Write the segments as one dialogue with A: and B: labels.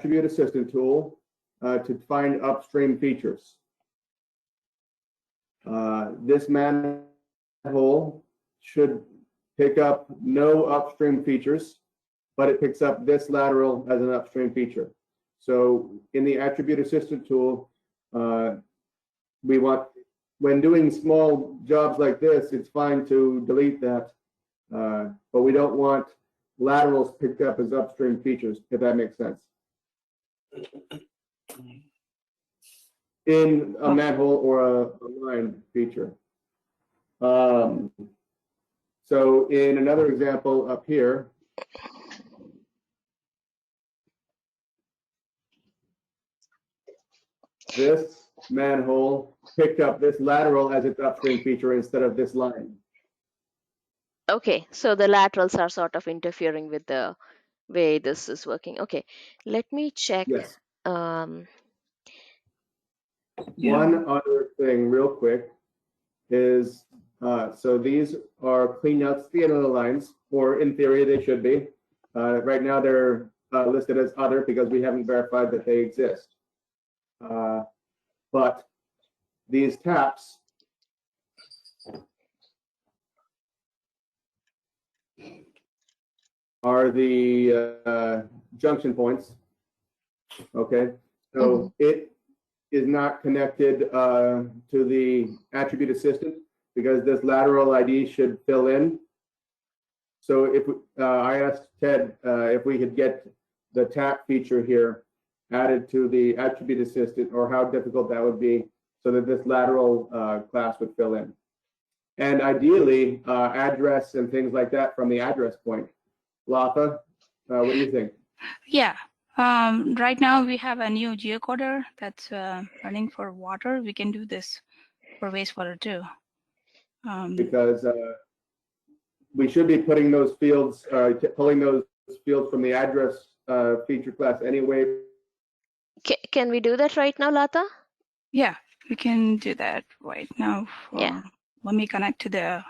A: attribute assistant tool to find upstream features. This manhole should pick up no upstream features, but it picks up this lateral as an upstream feature. So in the attribute assistant tool, we want, when doing small jobs like this, it's fine to delete that, but we don't want laterals picked up as upstream features, if that makes sense. In a manhole or a line feature. So in another example up here, this manhole picked up this lateral as its upstream feature instead of this line.
B: Okay, so the laterals are sort of interfering with the way this is working. Okay, let me check.
A: Yes.
B: Um,
A: One other thing real quick is, so these are cleaned out scanner lines, or in theory they should be. Right now they're listed as other because we haven't verified that they exist. But these taps are the junction points. Okay, so it is not connected to the attribute assistant because this lateral ID should fill in. So if I asked Ted if we could get the tap feature here added to the attribute assistant, or how difficult that would be, so that this lateral class would fill in. And ideally, address and things like that from the address point. Latha, what do you think?
C: Yeah. Right now we have a new geocoder that's running for water. We can do this for wastewater too.
A: Because we should be putting those fields, pulling those fields from the address feature class anyway.
B: can we do that right now, Lata?
C: Yeah, we can do that right now.
B: Yeah.
C: Let me connect to the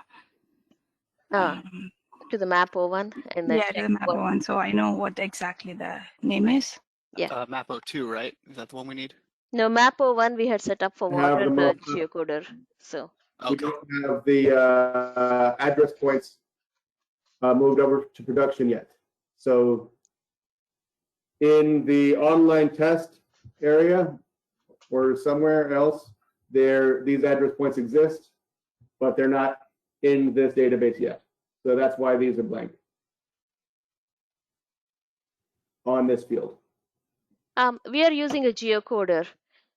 B: to the Mapo one, and then
C: to the Mapo one, so I know what exactly the name is.
B: Yeah.
D: Mapo 2, right? Is that the one we need?
B: No, Mapo one we had set up for water, the geocoder. So
A: we don't have the address points moved over to production yet. So in the online test area or somewhere else, these address points exist, but they're not in this database yet. So that's why these are blank on this field.
B: We are using a geocoder,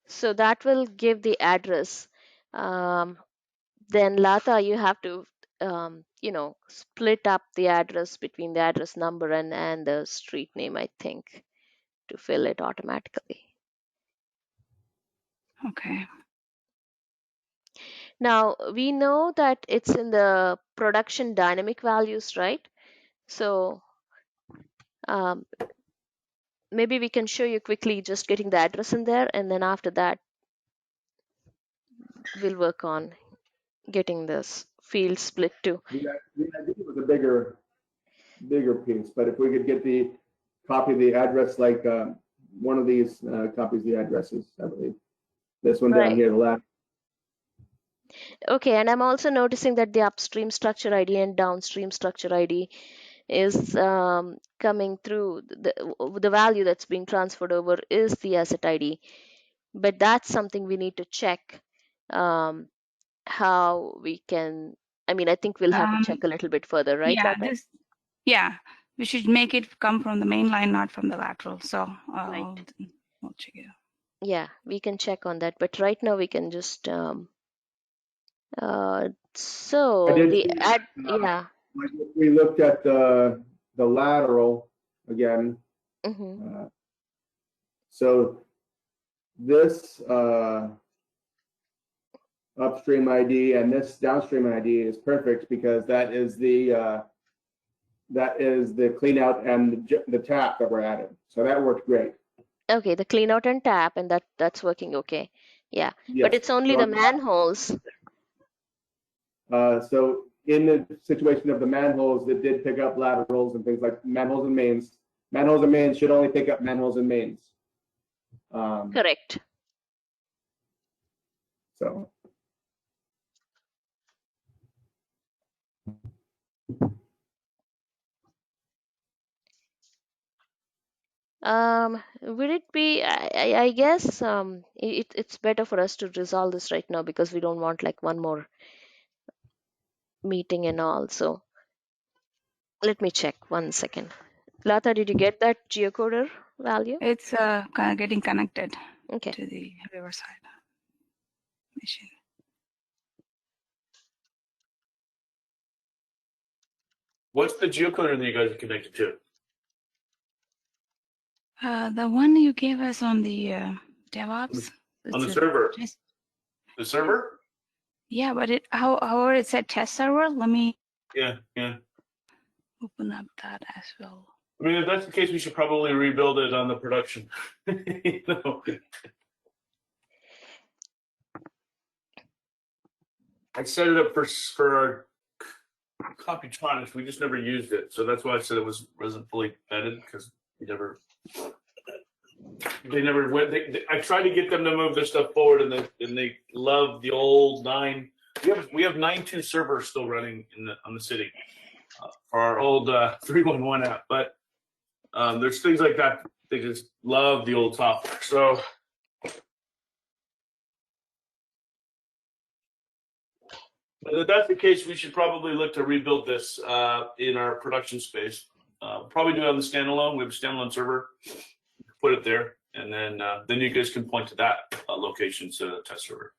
B: so that will give the address. Then Lata, you have to split up the address between the address number and the street name, I think, to fill it automatically.
C: Okay.
B: Now we know that it's in the production dynamic values, right? So maybe we can show you quickly just getting the address in there, and then after that we'll work on getting this field split too.
A: The idea was a bigger piece, but if we could get the copy of the address, like one of these copies the addresses, I believe. This one down here, the left.
B: Okay, and I'm also noticing that the upstream structure ID and downstream structure ID is coming through. The value that's being transferred over is the asset ID, but that's something we need to check how we can. I mean, I think we'll have to check a little bit further, right?
C: Yeah, we should make it come from the main line, not from the lateral. So we'll check it out.
B: Yeah, we can check on that, but right now we can just
A: we looked at the lateral again. So this upstream ID and this downstream ID is perfect because that is the clean out and the tap that we're adding. So that worked great.
B: Okay, the clean out and tap, and that's working okay. Yeah, yes. But it's only the manholes.
A: So in the situation of the manholes, it did pick up laterals and things like manholes and mains. Manholes and mains should only pick up manholes and mains.
B: Correct.
A: So.
B: Would it be, I guess, it's better for us to resolve this right now because we don't want like one more meeting and all. So let me check 1 second. Lata, did you get that geocoder value?
C: It's kind of getting connected
B: Okay.
C: to the Riverside machine.
E: What's the geocoder that you guys are connected to?
C: The one you gave us on the DevOps.
E: On the
C: it's a
E: server?
C: test-
E: The server?
C: Yeah, but however it said test server. Let me
E: Yeah.
C: open up that as well.
E: I mean, if that's the case, we should probably rebuild it on the production. You know? I set it up for our Copytronics. We just never used it, so that's why I said it wasn't fully vetted because they never went. I tried to get them to move their stuff forward, and they love the old 9. We have 9.2 servers still running on the city for our old 311 app, but there's things like that. They just love the old software. So if that's the case, we should probably look to rebuild this in our production space. Probably do it on the standalone. We have a standalone server. Put it there, and then you guys can point to that location to the test server.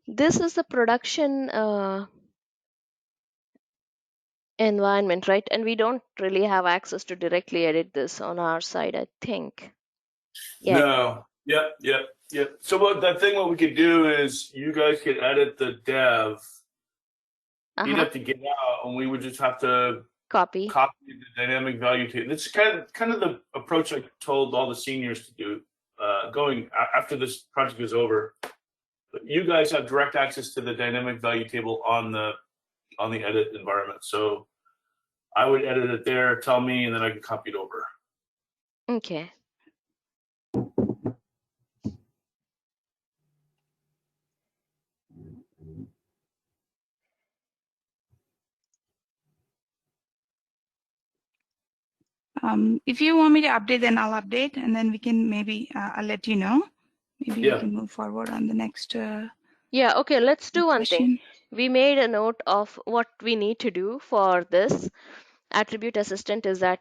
B: This is the production environment, right? And we don't really have access to directly edit this on our side, I think. Yeah.
E: No. Yep. So what we could do is you guys could edit the dev. He'd have to get out, and we would just have to
B: Copy.
E: the dynamic value table. It's kind of the approach I told all the seniors to do. Going after this project is over, but you guys have direct access to the dynamic value table on the edit environment. So I would edit it there, tell me, and then I can copy it over.
B: Okay.
C: If you want me to update, then I'll update, and then we can maybe I'll let you know. Maybe we can move forward on the next.
B: Yeah. Okay. Let's do one thing.
C: question.
B: We made a note of what we need to do for this attribute assistant. Is that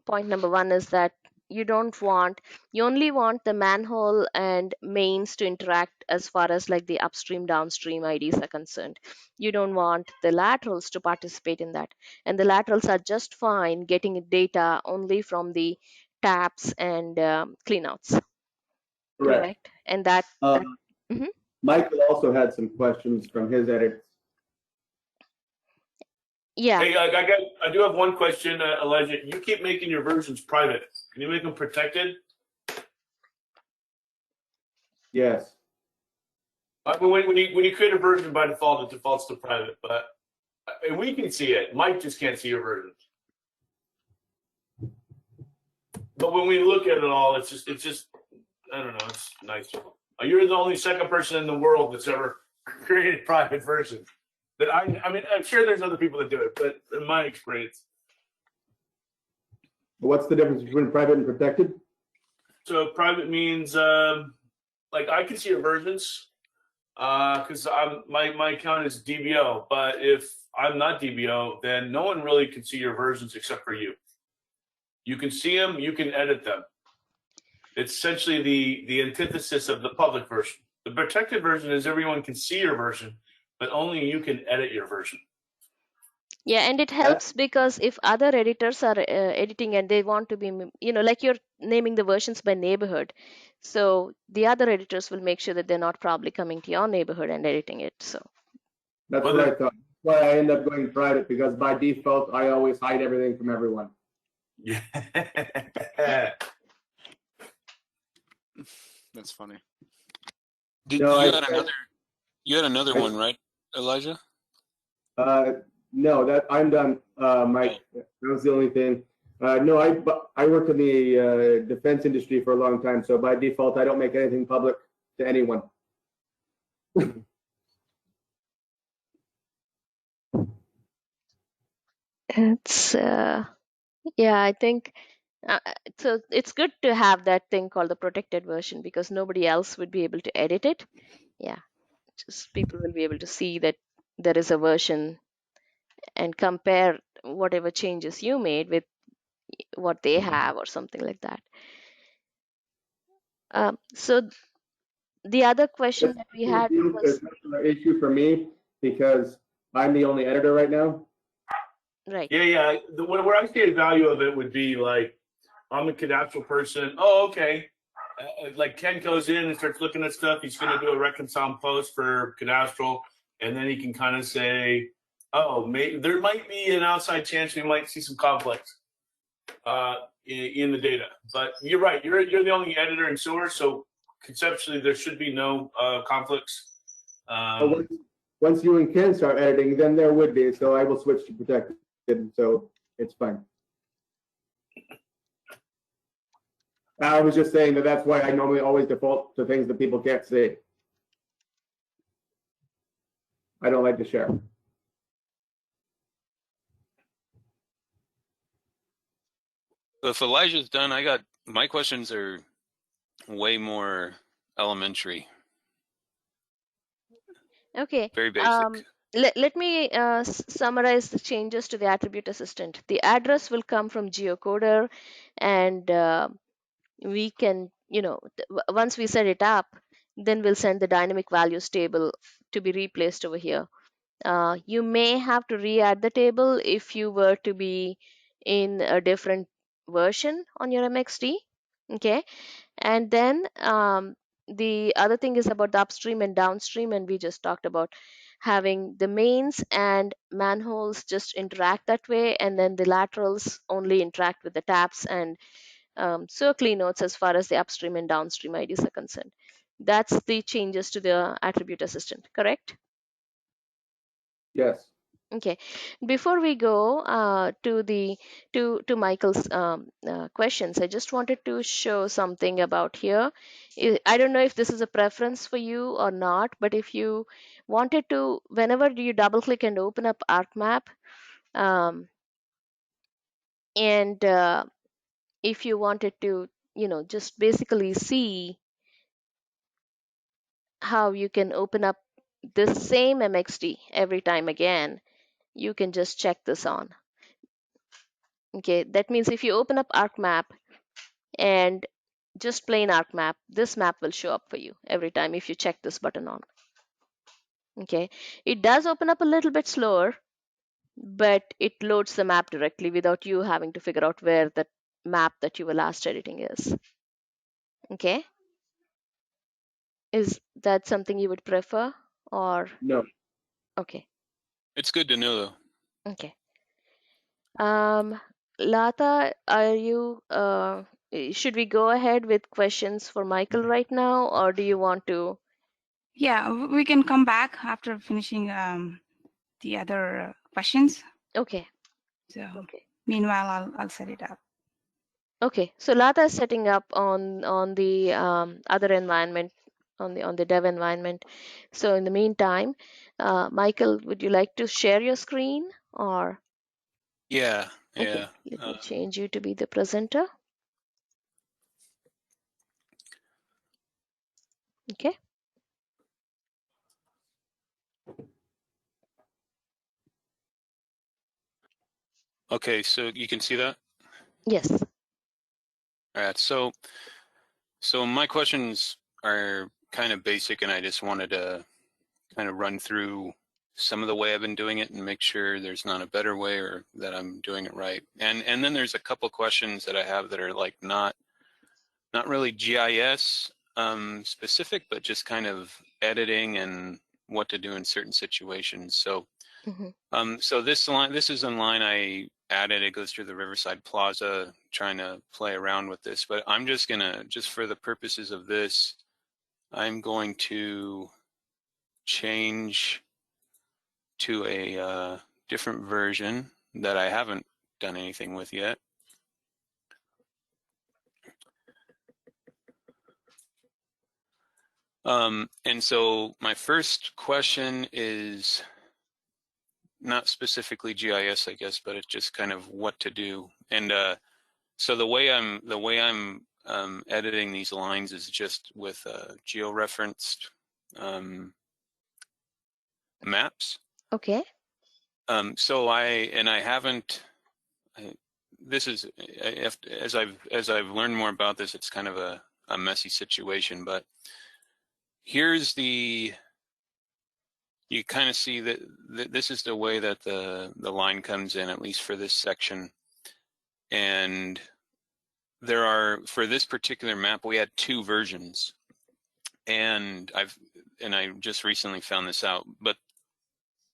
B: point number one is that you only want the manhole and mains to interact as far as like the upstream downstream IDs are concerned. You don't want the laterals to participate in that, and the laterals are just fine getting data only from the taps and cleanouts. Correct. And that mhm.
A: Michael also had some questions from his edits.
B: Yeah.
E: Hey, I do have one question, Elijah. You keep making your versions private. Can you make them protected?
A: Yes.
E: I mean, when you create a version by default, it defaults to private, but and we can see it. Mike just can't see your versions. But when we look at it all, it's just I don't know. It's nice. You're the only second person in the world that's ever created private versions. That I mean, I'm sure there's other people that do it, but in my experience.
A: What's the difference between private and protected?
E: So private means like I can see your versions because my account is DBO, but if I'm not DBO, then no one really can see your versions except for you. You can see them, you can edit them. It's essentially the antithesis of the public version. The protected version is everyone can see your version, but only you can edit your version.
B: Yeah, and it helps because if other editors are editing and they want to be, like you're naming the versions by neighborhood, so the other editors will make sure that they're not probably coming to your neighborhood and editing it. So,
A: That's
E: Well,
A: what I thought. That's why I end up going private, because by default, I always hide everything from everyone.
E: Yeah.
D: That's funny.
A: No,
F: You had another
A: I-
F: one, right, Elijah?
A: No, that I'm done, Mike. That was the only thing. No, I worked in the defense industry for a long time, so by default, I don't make anything public to anyone.
B: it's yeah, I think so. It's good to have that thing called the protected version because nobody else would be able to edit it. Yeah, just people will be able to see that there is a version and compare whatever changes you made with what they have or something like that. So the other question that we had was
A: It's not an issue for me because I'm the only editor right now.
B: right.
E: Yeah. Where I see the value of it would be like, I'm a cadastral person. Oh, okay. Like Ken goes in and starts looking at stuff. He's going to do a reconcile post for cadastral, and then he can kind of say, "Oh, there might be an outside chance we might see some conflicts in the data." But you're right. You're the only editor in sewer, so conceptually there should be no conflicts.
A: But once you and Ken start editing, then there would be. So I will switch to protected. So it's fine. I was just saying that that's why I normally always default to things that people can't see. I don't like to share.
F: So if Elijah's done, my questions are way more elementary,
B: Okay.
F: very basic.
B: Let me summarize the changes to the attribute assistant. The address will come from geocoder, and we can, once we set it up, then we'll send the dynamic values table to be replaced over here. You may have to re-add the table if you were to be in a different version on your MXD. Okay. And then the other thing is about the upstream and downstream, and we just talked about having the mains and manholes just interact that way, and then the laterals only interact with the taps and circle nodes as far as the upstream and downstream IDs are concerned. That's the changes to the attribute assistant, correct?
A: Yes.
B: Okay. Before we go to Michael's questions, I just wanted to show something about here. I don't know if this is a preference for you or not, but if you wanted to, whenever you double click and open up ArcMap, um, and if you wanted to, just basically see how you can open up the same MXD every time again, you can just check this on. Okay, that means if you open up ArcMap and just plain ArcMap, this map will show up for you every time if you check this button on. Okay, it does open up a little bit slower, but it loads the map directly without you having to figure out where the map that you were last editing is. Okay, is that something you would prefer or?
A: No.
B: Okay.
F: It's good to know, though.
B: Okay. Lata, are you, should we go ahead with questions for Michael right now, or do you want to?
C: Yeah, we can come back after finishing the other questions.
B: Okay.
C: So
B: Okay.
C: meanwhile, I'll set it up.
B: Okay. So Lata is setting up on the other environment, on the dev environment. So in the meantime, Michael, would you like to share your screen or?
F: Yeah.
B: Okay. Let me change you to be the presenter. Okay.
F: Okay, so you can see that?
B: Yes.
F: All right, so my questions are kind of basic, and I just wanted to kind of run through some of the way I've been doing it and make sure there's not a better way or that I'm doing it right. And then there's a couple questions that I have that are like not really GIS specific, but just kind of editing and what to do in certain situations. So so this is a line I added. It goes through the Riverside Plaza, trying to play around with this, but I'm just gonna, just for the purposes of this, I'm going to change to a different version that I haven't done anything with yet. And so my first question is not specifically GIS, I guess, but it's just kind of what to do. And so the way I'm editing these lines is just with georeferenced maps.
B: Okay.
F: So I haven't. This is, as I've learned more about this, it's kind of a messy situation. But here's the. You kind of see that this is the way that the line comes in, at least for this section. And there are, for this particular map, we had 2 versions. And I just recently found this out. But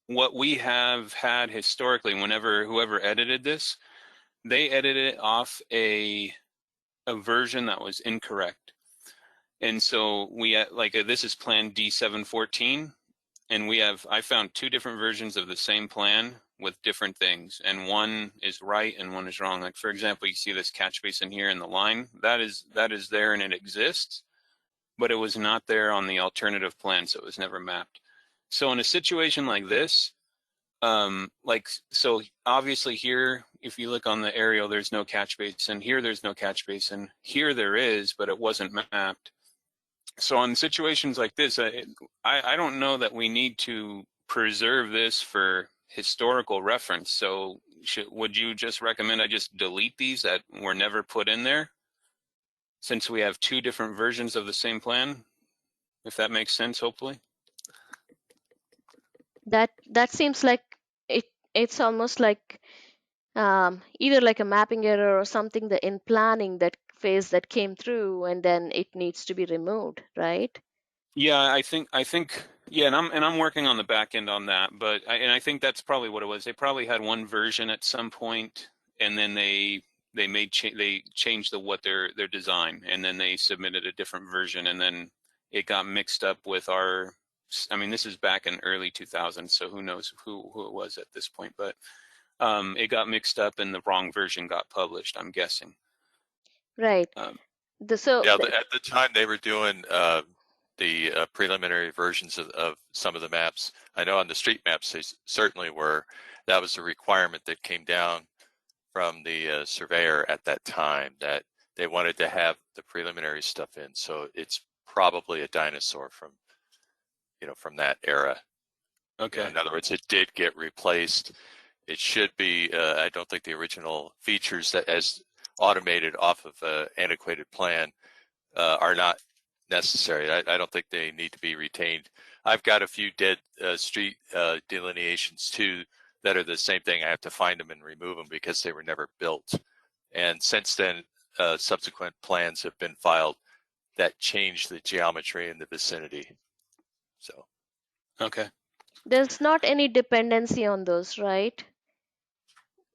F: what we have had historically, whenever whoever edited this, they edited it off a version that was incorrect. And so we had, like, this is plan D714. And I found 2 different versions of the same plan with different things, and one is right and one is wrong. Like, for example, you see this catch basin here in the line, that is there and it exists, but it was not there on the alternative plan, so it was never mapped. So in a situation like this, so obviously here, if you look on the aerial, there's no catch basin. Here, there's no catch basin. Here there is, but it wasn't mapped. So in situations like this, I don't know that we need to preserve this for historical reference. So would you just recommend I just delete these that were never put in there, since we have 2 different versions of the same plan? If that makes sense, hopefully.
B: That seems like it's almost like either like a mapping error or something, the in planning that phase that came through, and then it needs to be removed, right?
F: Yeah, I think yeah, and I'm working on the back end on that, but I think that's probably what it was. They probably had one version at some point, and then they changed their design, and then they submitted a different version, and then it got mixed up with our. I mean, this is back in early 2000s, so who knows who it was at this point, but it got mixed up and the wrong version got published, I'm guessing.
B: Right.
F: Um,
G: Yeah, at the time they were doing the preliminary versions of some of the maps. I know on the street maps they certainly were. That was a requirement that came down from the surveyor at that time, that they wanted to have the preliminary stuff in. So it's probably a dinosaur from that era.
F: Okay.
G: In other words, it did get replaced. It should be. I don't think the original features that as automated off of an antiquated plan are not necessary. I don't think they need to be retained. I've got a few dead street delineations too that are the same thing. I have to find them and remove them because they were never built. And since then, subsequent plans have been filed that change the geometry in the vicinity. So.
F: Okay.
B: There's not any dependency on those, right?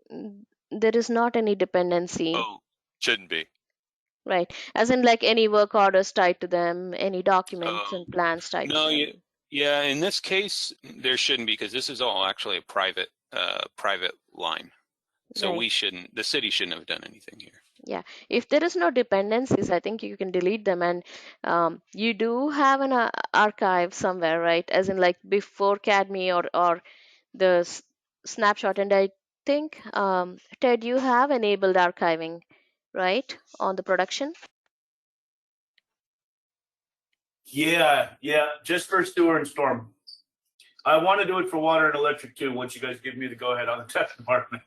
B: There is not any dependency.
G: Oh, shouldn't be.
B: Right. As in like any work orders tied to them, any documents and plans tied to them.
F: Yeah, in this case, there shouldn't be, because this is all actually a private line. So
B: right.
F: The city shouldn't have done anything here.
B: Yeah, if there is no dependencies, I think you can delete them, and you do have an archive somewhere, right? As in like before CADME or the snapshot, and I think Ted, you have enabled archiving, right, on the production?
E: Yeah, just for sewer and storm. I want to do it for water and electric too, once you guys give me the go-ahead on the tech department.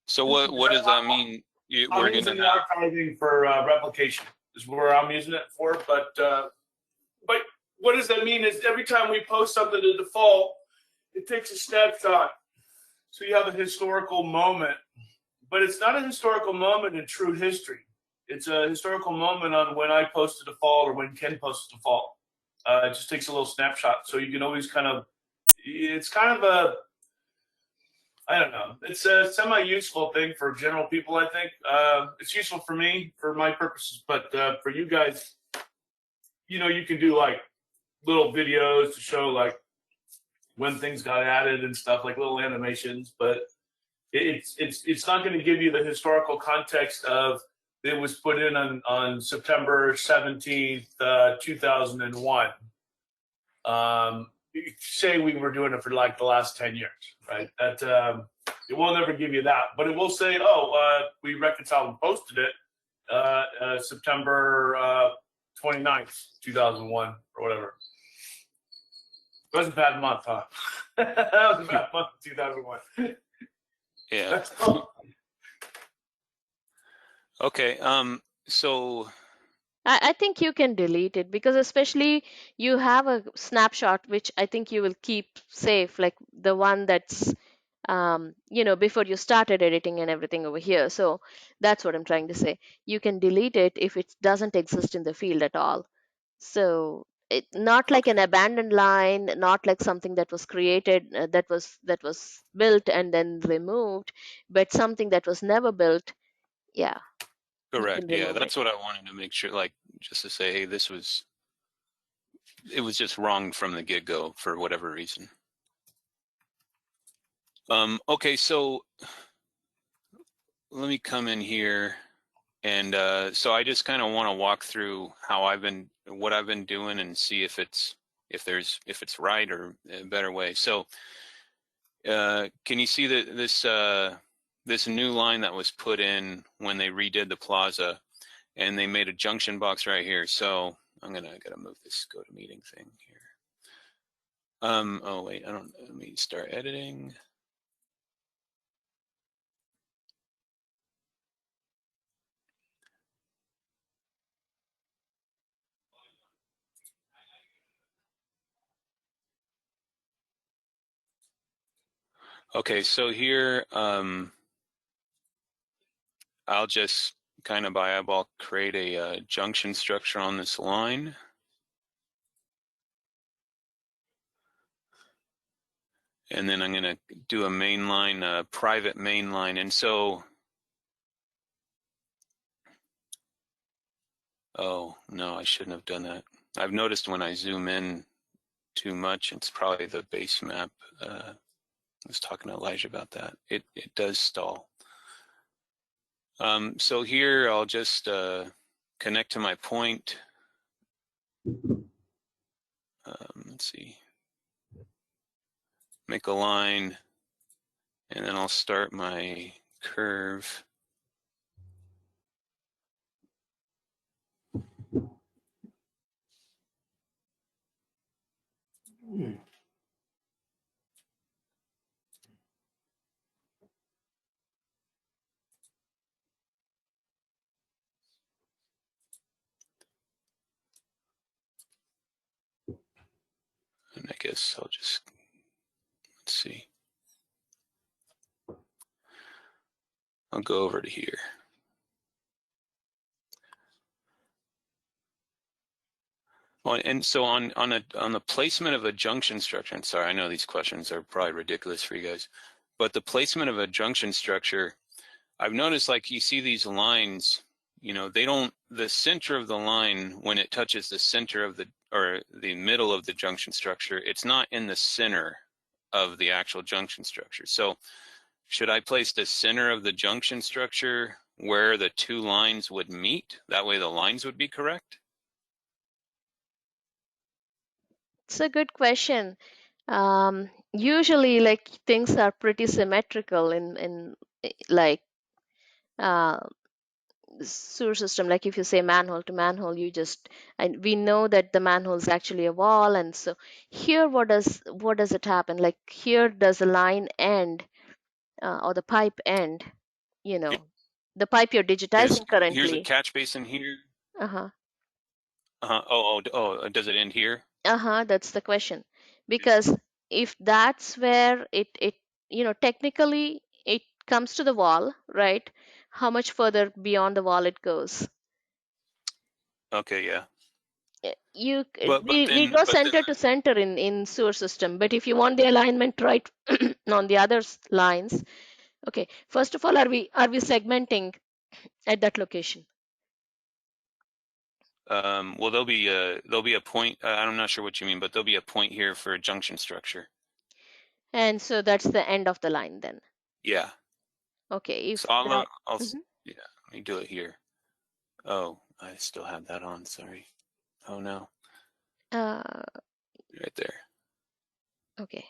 F: So what does that mean?
E: I'm using the archiving for replication is where I'm using it for, but what does that mean is every time we post something to default, it takes a snapshot. So you have a historical moment, but it's not a historical moment in true history. It's a historical moment on when I post a default or when Ken posts a default. It just takes a little snapshot. So you can always it's kind of a, I don't know. It's a semi-useful thing for general people, I think. It's useful for me, for my purposes, but for you guys, you know, you can do like little videos to show like when things got added and stuff, like little animations, but it's not going to give you the historical context of it was put in on September 17th, 2001. Say we were doing it for like the last 10 years, right? That it will never give you that, but it will say, we reconciled and posted it September 29th, 2001, or whatever. It was a bad month, huh? That was a bad month, 2001.
F: Yeah. Okay. So
B: I think you can delete it because especially you have a snapshot which I think you will keep safe, like the one that's before you started editing and everything over here. So that's what I'm trying to say. You can delete it if it doesn't exist in the field at all. So it not like an abandoned line, not like something that was created, that was built and then removed, but something that was never built. Yeah, you
F: correct.
B: can
F: Yeah,
B: remove it.
F: that's what I wanted to make sure. Like, just to say, hey, it was just wrong from the get-go for whatever reason. Okay, so let me come in here, and so I just kind of want to walk through what I've been doing and see if it's right or a better way. So can you see that this new line that was put in when they redid the plaza, and they made a junction box right here? So I gotta move this go to meeting thing here. Oh wait, let me start editing. Okay, so here, I'll just kind of by eyeball create a junction structure on this line. And then I'm going to do a main line, private main line. And so, oh, no, I shouldn't have done that. I've noticed when I zoom in too much, it's probably the base map. I was talking to Elijah about that. It does stall. So here I'll just connect to my point. Let's see. Make a line, and then I'll start my curve. And I guess I'll just, let's see. I'll go over to here. Well, and so on the placement of a junction structure, and sorry, I know these questions are probably ridiculous for you guys, but the placement of a junction structure, I've noticed, like, you see these lines, the center of the line, when it touches the center of the middle of the junction structure, it's not in the center of the actual junction structure. So should I place the center of the junction structure where the two lines would meet? That way the lines would be correct?
B: It's a good question. Usually, like things are pretty symmetrical in like uh, sewer system. Like if you say manhole to manhole, and we know that the manhole is actually a wall, and so here, what does it happen? Like here, does the line end or the pipe end? You know, the pipe you're digitizing
F: Here's a
B: currently.
F: catch basin here.
B: Uh-huh.
F: Oh, does it end here?
B: That's the question. Because if that's where it technically it comes to the wall, right? How much further beyond the wall it goes?
F: Okay, yeah.
B: We go center to center in sewer system, but if you want the alignment right on the other lines, okay. First of all, are we segmenting at that location?
F: Well, there'll be a point. I'm not sure what you mean, but there'll be a point here for a junction structure.
B: And so that's the end of the line then.
F: Yeah.
B: Okay. If
F: So I'll
B: that,
F: yeah. Let me do it here. Oh, I still have that on. Sorry. Oh no.
B: uh,
F: Right there.
B: okay,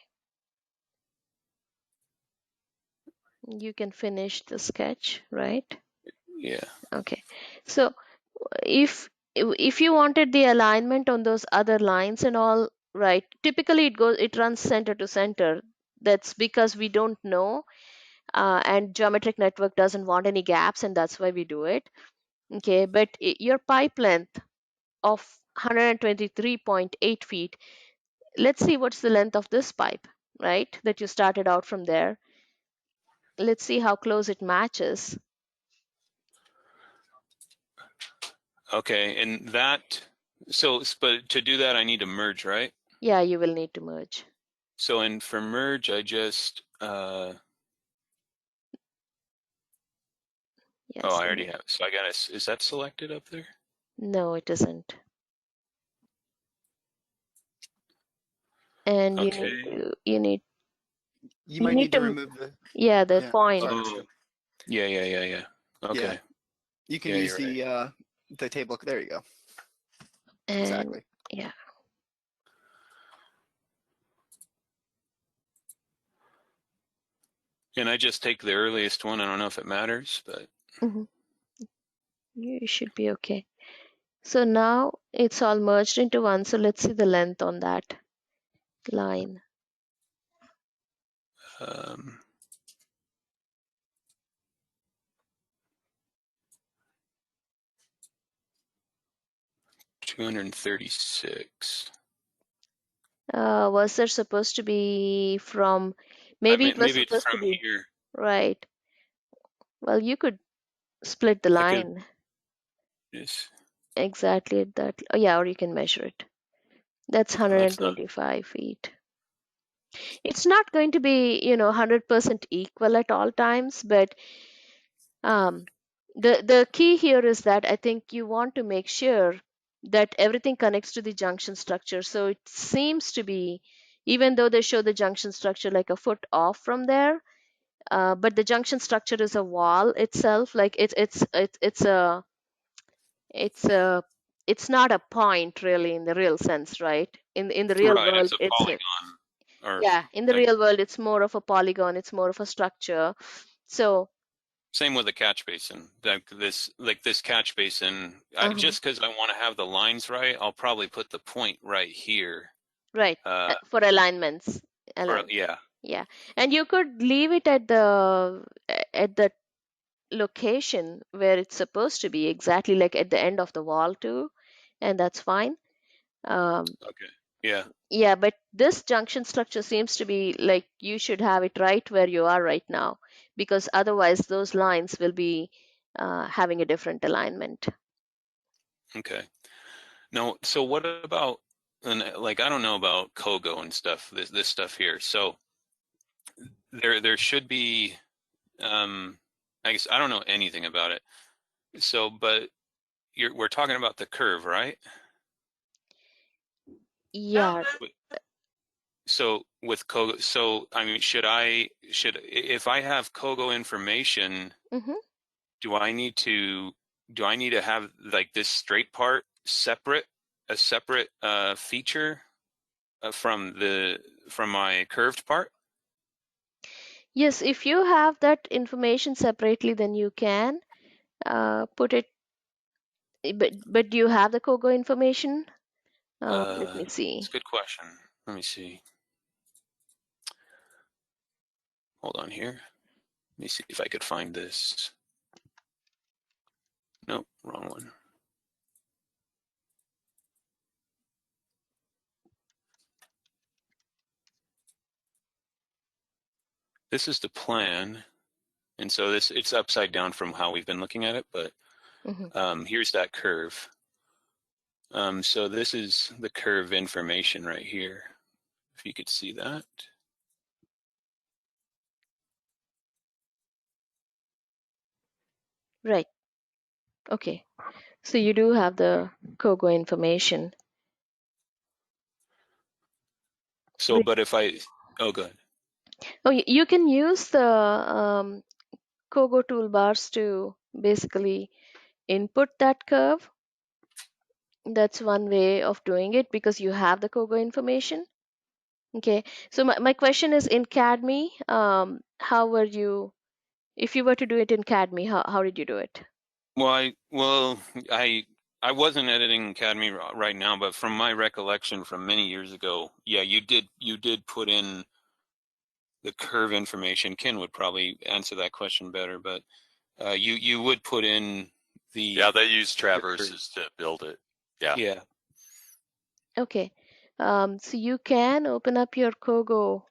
B: you can finish the sketch, right?
F: Yeah.
B: Okay. So if you wanted the alignment on those other lines and all, right, typically it runs center to center. That's because we don't know, and geometric network doesn't want any gaps, and that's why we do it. Okay, but your pipe length of 123.8 feet, let's see what's the length of this pipe, right, that you started out from there. Let's see how close it matches.
F: Okay, and but to do that, I need to merge, right?
B: Yeah, you will need to merge.
F: So, for merge, I just,
B: Yes.
F: oh, I already have it. So is that selected up there?
B: No, it isn't. And
F: Okay.
D: You might need to remove the.
B: yeah, the
D: Yeah,
B: point.
D: sorry.
F: Oh, yeah. Okay.
D: Yeah. You can
F: Yeah,
D: use
F: you're
D: the table. There you go.
B: And
D: Exactly.
B: yeah.
F: And I just take the earliest one. I don't know if it matters, but
B: Mhm. You should be okay. So now it's all merged into one. So let's see the length on that line.
F: um, 236.
B: Was there supposed to be from, maybe it was
F: Maybe it's
B: supposed to
F: from
B: be,
F: here.
B: right? Well, you could split the
F: I could
B: line
F: just,
B: exactly at that. Oh, yeah, or you can measure it. That's
F: oh, that's not,
B: 125 feet. It's not going to be, 100% equal at all times, but um, the key here is that I think you want to make sure that everything connects to the junction structure. So it seems to be, even though they show the junction structure like a foot off from there, but the junction structure is a wall itself. Like it's a it's not a point really in the real sense, right? In the real
F: right,
B: world,
F: it's a
B: it's a,
F: polygon, or
B: yeah, in the
F: like,
B: real world, it's more of a polygon. It's more of a structure. So
F: same with the catch basin. Like this catch basin, just because I want to have the lines right, I'll probably put the point right here.
B: right, for alignments.
F: Yeah.
B: Yeah, and you could leave it at the location where it's supposed to be, exactly like at the end of the wall too, and that's fine.
F: Okay. Yeah.
B: Yeah, but this junction structure seems to be like you should have it right where you are right now, because otherwise those lines will be having a different alignment.
F: Okay. No. So what about, and like I don't know about Kogo and stuff. This stuff here. So there should be. I guess I don't know anything about it. So, but we're talking about the curve, right?
B: Yeah.
F: So with Kogo, so I mean, if I have Kogo information,
B: Mm-hmm.
F: do I need to have like this straight part a separate feature from my curved part?
B: Yes, if you have that information separately, then you can put it. But do you have the Kogo information? Let me
F: It's
B: see.
F: a good question. Let me see. Hold on here. Let me see if I could find this. Nope, wrong one. this is the plan. And so it's upside down from how we've been looking at it, but here's that curve. So this is the curve information right here. If you could see that.
B: Right. Okay. So you do have the COGO information.
F: So, but if oh, good.
B: Oh, you can use the COGO toolbars to basically input that curve. That's one way of doing it because you have the COGO information. Okay. So my question is in CADME, how were you, if you were to do it in CADME, how did you do it?
F: Well, I wasn't editing Academy right now, but from my recollection from many years ago, yeah, you did put in the curve information. Ken would probably answer that question better, but you would put in the
G: they use traverses to build it. Yeah.
B: Okay. So you can open up your COGO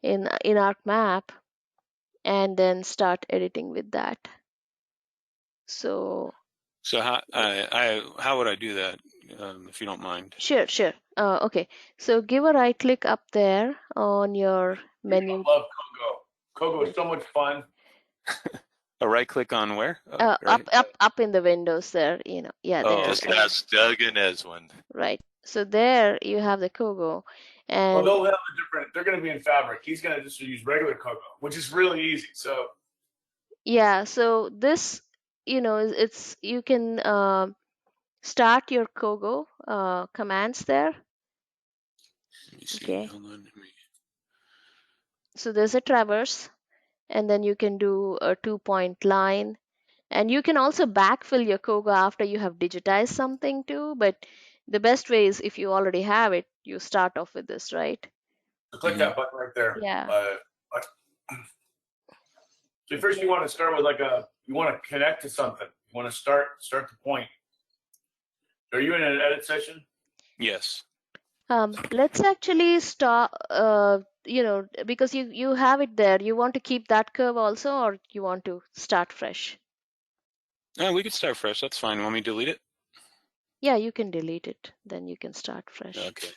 B: in ArcMap and then start editing with that. So
F: how would I do that, if you don't mind?
B: Sure. Okay. So give a right click up there on your menu.
E: I love COGO. COGO is so much fun.
F: A right click on where? Right?
B: Up in the windows there, yeah,
F: Oh,
B: there.
G: Just ask Doug and Eswin.
B: Right. So there you have the COGO. And
E: Well, they'll have a different, they're going to be in Fabric. He's going to just use regular COGO, which is really easy. So
B: yeah, so this, it's you can start your COGO commands there.
F: Let me see.
B: Okay.
F: Hold on.
B: So there's a traverse, and then you can do a 2-point line. And you can also backfill your COGO after you have digitized something too, but the best way is if you already have it, you start off with this, right?
E: click that button right there.
B: Yeah.
E: So first you want to start with you want to connect to something. You want to start the point. Are you in an edit session?
F: Yes.
B: Let's actually start, because you have it there. You want to keep that curve also, or you want to start fresh?
F: We could start fresh. That's fine. Want me to delete it?
B: Yeah, you can delete it. Then you can start fresh.
F: Okay.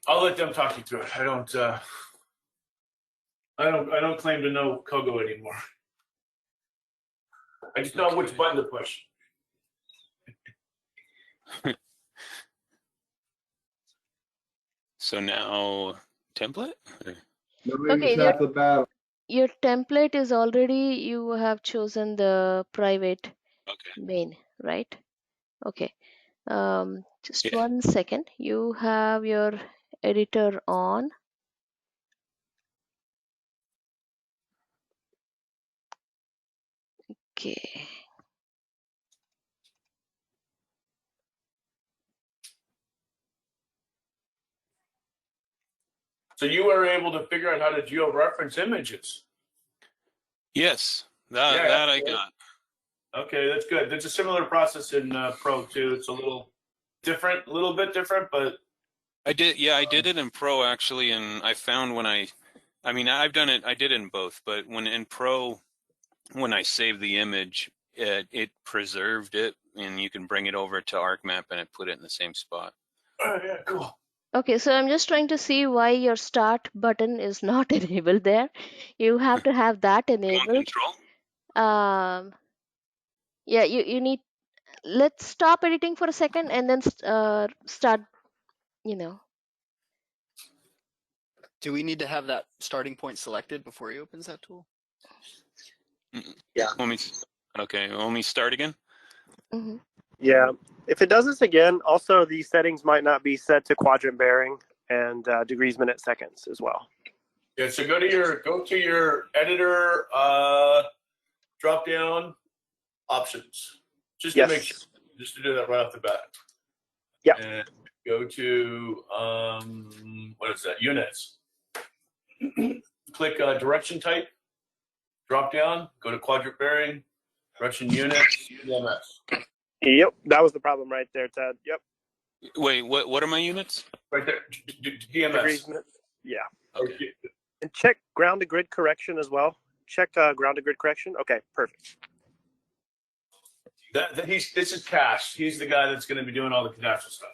E: I'll let them talk you through it. I don't claim to know COGO anymore. I just know which button to push.
F: So now template?
B: Okay,
A: Half the battle.
B: your template is already, you have chosen the private main, right? Okay. Just 1 second. You have your editor on. Okay.
E: So you were able to figure out how to georeference images.
F: Yes, that I got.
E: Okay, that's good. That's a similar process in Pro too. It's a little bit different, but
F: I did it in Pro actually, and I found I've done it, I did it in both, but when in Pro, when I saved the image, it preserved it, and you can bring it over to ArcMap and it put it in the same spot.
E: oh yeah, cool.
B: Okay, so I'm just trying to see why your start button is not enabled there. You have to have that enabled.
F: Control?
B: Yeah, you need, let's stop editing for a second and then start,
D: Do we need to have that starting point selected before he opens that tool?
H: Yeah.
F: Let me start again.
B: Mhm.
H: Yeah. If it does this again, also these settings might not be set to quadrant bearing and degrees, minutes, seconds as well.
E: Yeah, so go to your editor drop down options. Just to make sure, just to do that right off the bat.
H: Yeah.
E: And go to what is that? Units. Click direction type. Drop down. Go to quadrant bearing. Direction units. EMS.
H: Yep. That was the problem right there, Ted. Yep.
F: Wait, what are my units?
E: Right there. DMS.
H: Degrees minutes. Yeah.
F: Okay.
H: And check ground to grid correction as well. Check ground to grid correction. Okay, perfect.
E: This is Cash. He's the guy that's going to be doing all the cadastral stuff.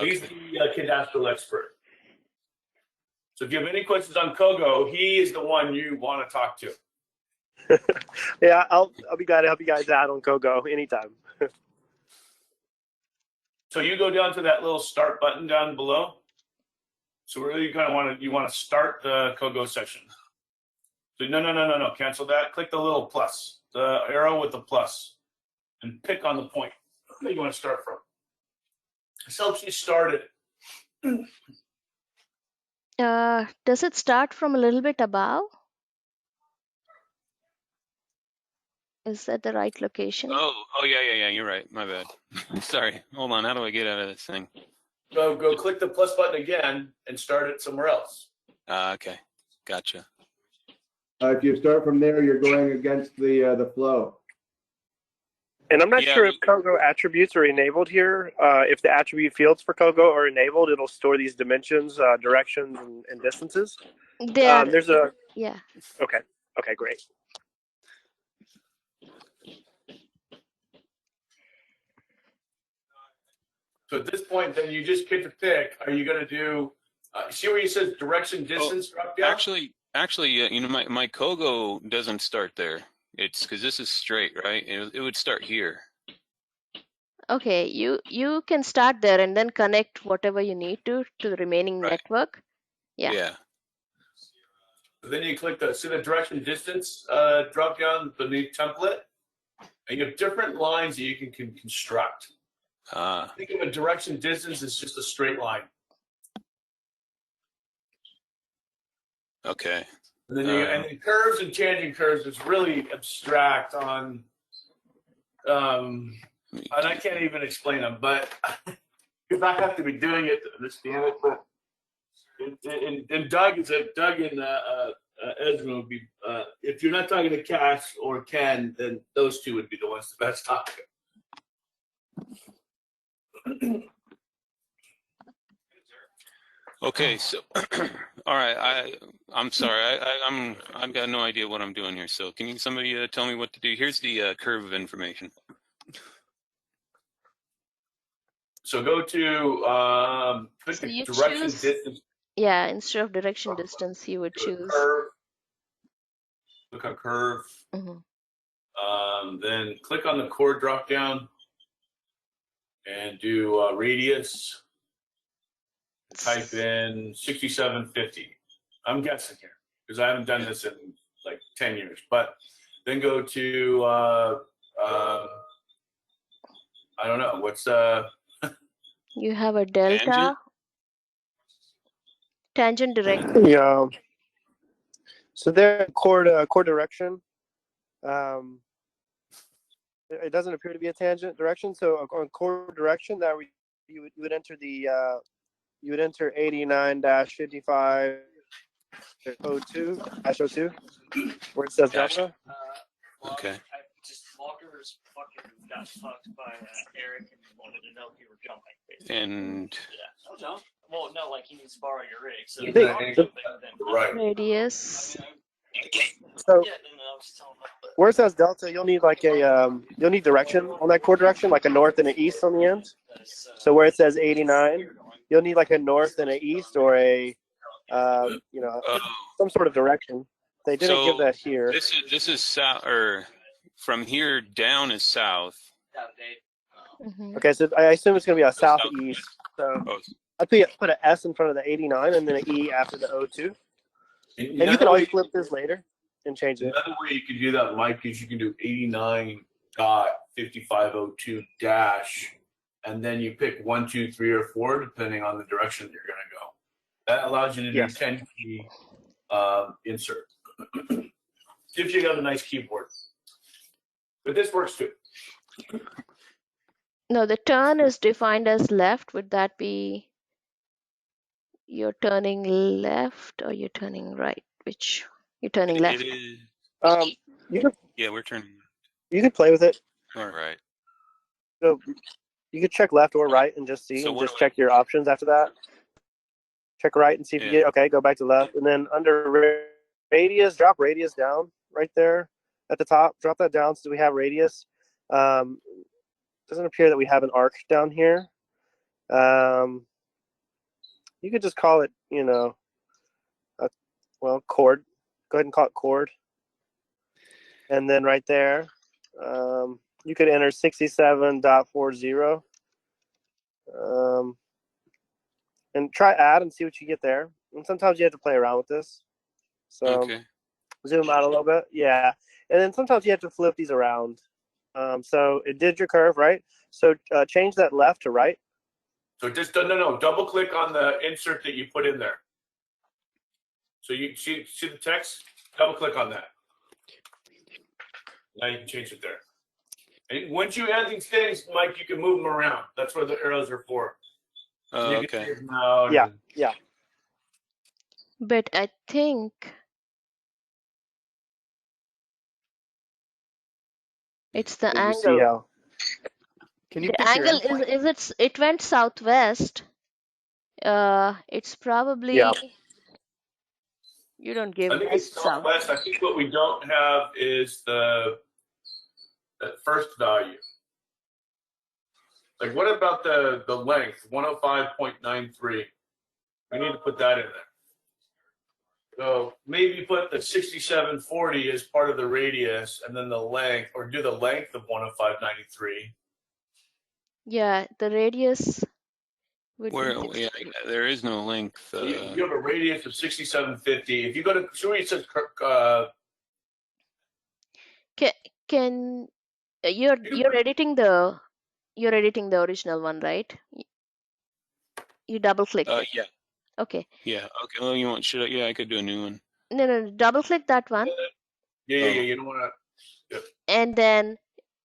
E: He's
F: Okay.
E: the cadastral expert. So if you have any questions on Kogo, he is the one you want to talk to.
H: Yeah, I'll be glad to help you guys out on Kogo anytime.
E: So you go down to that little start button down below. So really, you want to start the Kogo session. So no, cancel that. Click the little plus, the arrow with the plus, and pick on the point that you want to start from. This helps you start it.
B: Does it start from a little bit above? Is that the right location?
F: Oh, yeah. You're right. My bad. Sorry. Hold on. How do I get out of this thing?
E: Go click the plus button again and start it somewhere else.
F: Okay. Gotcha.
A: If you start from there, you're going against the flow.
H: And I'm not
F: Yeah,
H: sure if Kogo attributes are enabled here. If the attribute fields for Kogo are enabled, it'll store these dimensions, directions, and distances.
B: They are,
H: There's a
B: yeah.
H: okay, great.
E: So at this point, then you just get to pick. Are you going to do? See where you says direction, distance, drop down?
F: Actually, my Kogo doesn't start there. It's because this is straight, right? It would start here.
B: Okay, you can start there and then connect whatever you need to the remaining
F: Right.
B: network. Yeah.
F: Yeah.
E: Then you click see the direction, distance drop down beneath template, and you have different lines that you can construct. Think of a direction, distance as just a straight line.
F: Okay.
E: And then and then curves and tangent curves is really abstract on, and I can't even explain them, but because I have to be doing it to understand it. But and Doug and Ezra would be, if you're not talking to Cash or Ken, then those two would be the ones the best talk.
F: Okay, so all right, I'm sorry, I've got no idea what I'm doing here. So can somebody tell me what to do? Here's the curve of information.
E: So go to click
B: So
E: the
B: you
E: direction,
B: choose,
E: distance,
B: yeah, instead of direction distance, you would choose.
E: curve. Click on curve.
B: Mhm.
E: Then click on the chord drop down and do radius. Type in 6750. I'm guessing here because I haven't done this in like 10 years. But then go to I don't know what's
B: You have a delta. Tangent direct.
H: Yeah. So there, chord direction. It doesn't appear to be a tangent direction. So on chord direction, that you would enter the you would enter 89-55 02 where it says
F: Gotcha.
H: delta.
F: Okay.
I: Walker's fucking got fucked by Eric and wanted to know if you were jumping. Basically.
F: And
I: Yeah. No. Well, no, like he needs to borrow your rig. So
H: You think-
E: right.
B: Radius.
H: So
I: yeah, then I was telling him.
H: where it says delta, you'll need like you'll need direction on that chord direction, like a north and an east on the end. So where it says 89, you'll need like a north and an east or a some sort of direction. They didn't give that here.
F: This is south, or from here down is south.
B: Mhm.
H: Okay, so I assume it's going to be a southeast. So
F: Oh,
H: I'd put an S in front of the 89 and then an E after the 02. And you can always flip this later and change it.
E: Another way you can do that, Mike, is you can do 89.5502 dash, and then you pick 1, 2, 3, or 4 depending on the direction that you're going to go. That allows you to do
H: Yes.
E: 10 key insert. Gives you a nice keyboard. But this works too.
B: No, the turn is defined as left. Would that be you're turning left or you're turning right? Which you're turning left?
F: it is.
H: You can
F: Yeah, we're turning.
H: play with it.
F: All right.
G: Right.
H: So You could check left or right and just see,
F: So
H: and
F: what
H: just
F: do
H: check your options after that. Check right and see if you
F: Yeah.
H: get, okay, go back to left. And then under radius, drop radius down right there at the top. Drop that down so we have radius. Doesn't appear that we have an arc down here. You could just call it, chord. Go ahead and call it chord. And then right there, you could enter 67.40. And try add and see what you get there. And sometimes you have to play around with this. So
F: Okay.
H: zoom out a little bit. Yeah. And then sometimes you have to flip these around. So it did your curve, right? So change that left to right.
E: So just no. Double click on the insert that you put in there. So you see the text. Double click on that. Now you can change it there. And once you add these things, Mike, you can move them around. That's what the arrows are for.
F: Oh,
E: You can
F: okay.
E: change them out.
H: Yeah.
E: and-
H: Yeah.
B: But I think it's the
H: Did you see
B: angle.
H: how?
D: Can you
B: The
D: pick your
B: angle
D: endpoint?
B: it went southwest. It's probably
H: Yeah.
B: you don't
E: I
B: give
E: think it's
B: west south.
E: southwest. I think what we don't have is that first value. Like, what about the length? 105.93. We need to put that in there. So maybe put the 6740 as part of the radius, and then the length, or do the length of 105.93.
B: Yeah, the radius would
F: Where?
B: be
F: Yeah, there is no length.
E: So you have a radius of 6750. If you go to, see where it says,
B: Can you're editing the original one, right? You double clicked it.
F: Yeah.
B: Okay.
F: Yeah. Okay. Well, you want? Should I? Yeah, I could do a new one.
B: No, double click that one,
E: yeah, you don't want to.
B: and then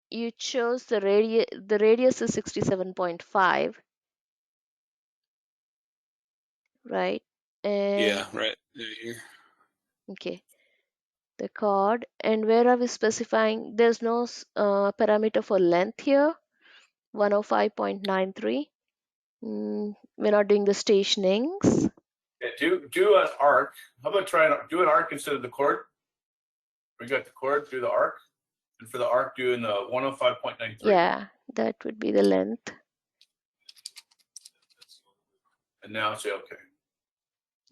B: you chose the radius. The radius is 67.5, right? And
F: Yeah. Right there. Here.
B: okay, the chord. And where are we specifying? There's no parameter for length here. 105.93. We're not doing the stationings.
E: Yeah, do an arc. How about do an arc instead of the chord? We got the chord, do the arc. And for the arc, doing the 105.93.
B: Yeah, that would be the length.
E: And now say okay.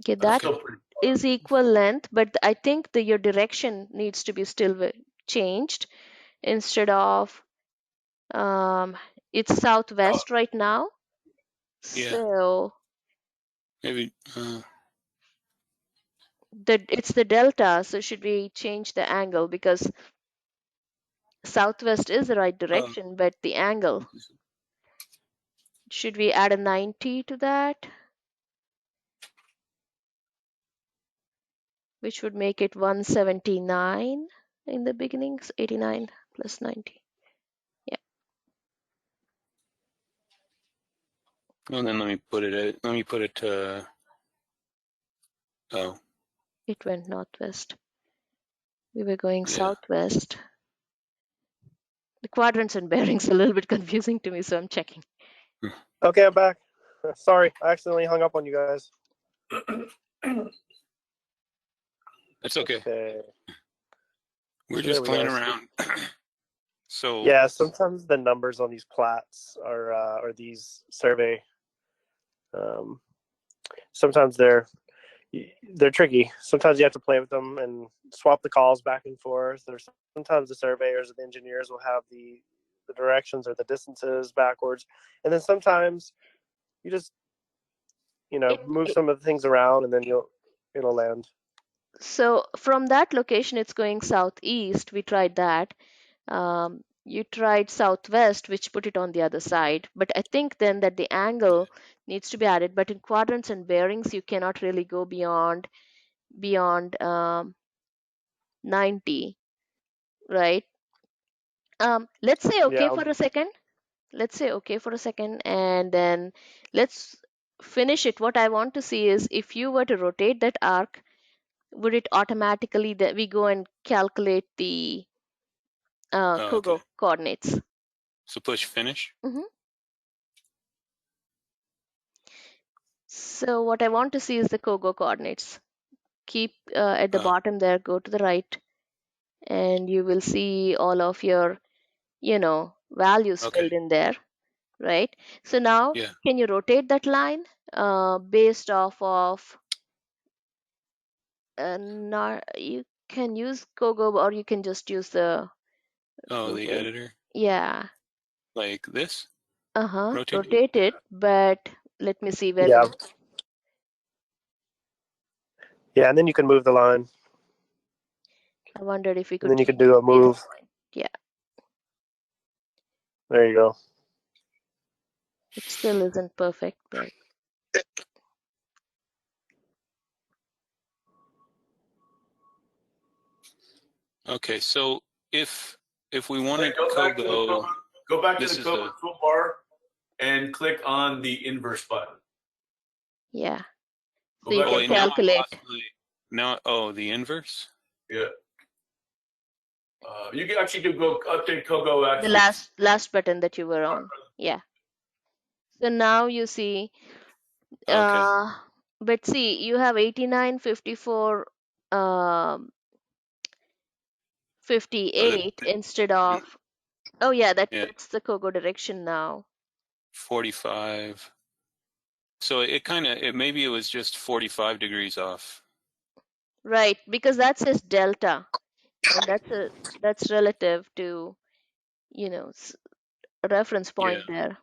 B: Okay,
E: That's
B: that
E: still pretty
B: is equal length, but I think your direction needs to be still changed. Instead of it's southwest right now,
F: Yeah.
B: so
F: Maybe.
B: it's the delta. So should we change the angle, because southwest is the right direction, but the angle, should we add a 90 to that, which would make it 179 in the beginnings? 89 plus 90.
F: Well, then let me put it. Let me put it to. Oh.
B: It went northwest. We were going
F: Yeah.
B: southwest. The quadrants and bearings are a little bit confusing to me, so I'm checking.
H: Okay, I'm back. Sorry, I accidentally hung up on you guys.
F: That's okay.
H: Okay.
F: We're
H: So
F: just
H: there we
F: playing
H: go.
F: around. So.
H: Yeah, sometimes the numbers on these plats or these survey, sometimes they're tricky. Sometimes you have to play with them and swap the calls back and forth. Or sometimes the surveyors or the engineers will have the directions or the distances backwards, and then sometimes you just move some of the things around, and then it'll land.
B: So from that location, it's going southeast. We tried that. You tried southwest, which put it on the other side. But I think then that the angle needs to be added. But in quadrants and bearings, you cannot really go beyond 90, right? Let's say okay
H: Yeah.
B: for a second. Let's say okay for a second, and then let's finish it. What I want to see is, if you were to rotate that arc, would it automatically that we go and calculate the
F: Okay.
B: Kogo coordinates?
F: So push finish.
B: Mhm. So what I want to see is the Kogo coordinates. Keep at the bottom there, go to the right, and you will see all of your, values
F: Okay.
B: filled in there, right? So now,
F: Yeah.
B: can you rotate that line based off of, not, you can use Kogo or you can just use the
F: Oh, the
B: rotate.
F: editor,
B: Yeah,
F: like this. Rotate it.
B: rotate it, but let me see where.
H: Yeah. Yeah, and then you can move the line.
B: I wondered if we
H: And
B: could
H: then you
B: change
H: can do a
B: the data
H: move.
B: point. Yeah,
H: There you go.
B: it still isn't perfect, but
F: Okay, so if we wanted
E: Go back to
F: this
E: the
F: is
E: Kogo toolbar and click on the inverse button.
B: yeah.
E: Go
B: So you
E: back
B: can
E: to
F: now I
B: calculate.
F: lost the inverse.
E: Yeah. You can actually go update Kogo
B: The
E: actually.
B: last button that you were on. Yeah. So now you see,
F: Okay.
B: but see, you have 89, 54, 58 instead of, oh yeah,
F: Yeah,
B: that's the Kogo direction now.
F: 45. So maybe it was just 45 degrees off.
B: Right, because that says delta, and that's relative to, a reference
F: Yeah.
B: point there.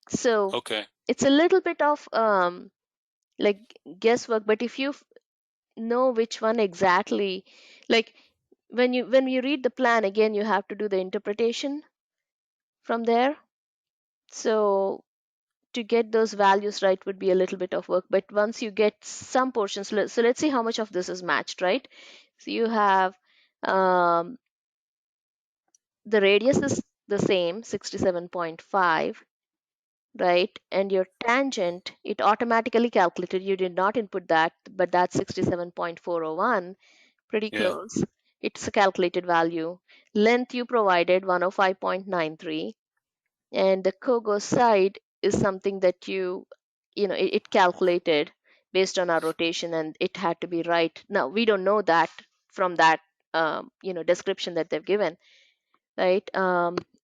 B: So
F: Okay.
B: it's a little bit of like guesswork, but if you know which one exactly, like when you read the plan again, you have to do the interpretation from there. So to get those values right would be a little bit of work, but once you get some portions, so let's see how much of this is matched, right? So you have um, the radius is the same, 67.5, right? And your tangent, it automatically calculated. You did not input that, but that's 67.401, pretty
F: Yeah.
B: close. It's a calculated value. Length you provided 105.93, and the Kogo side is something that it calculated based on our rotation, and it had to be right. Now we don't know that from that description that they've given, right?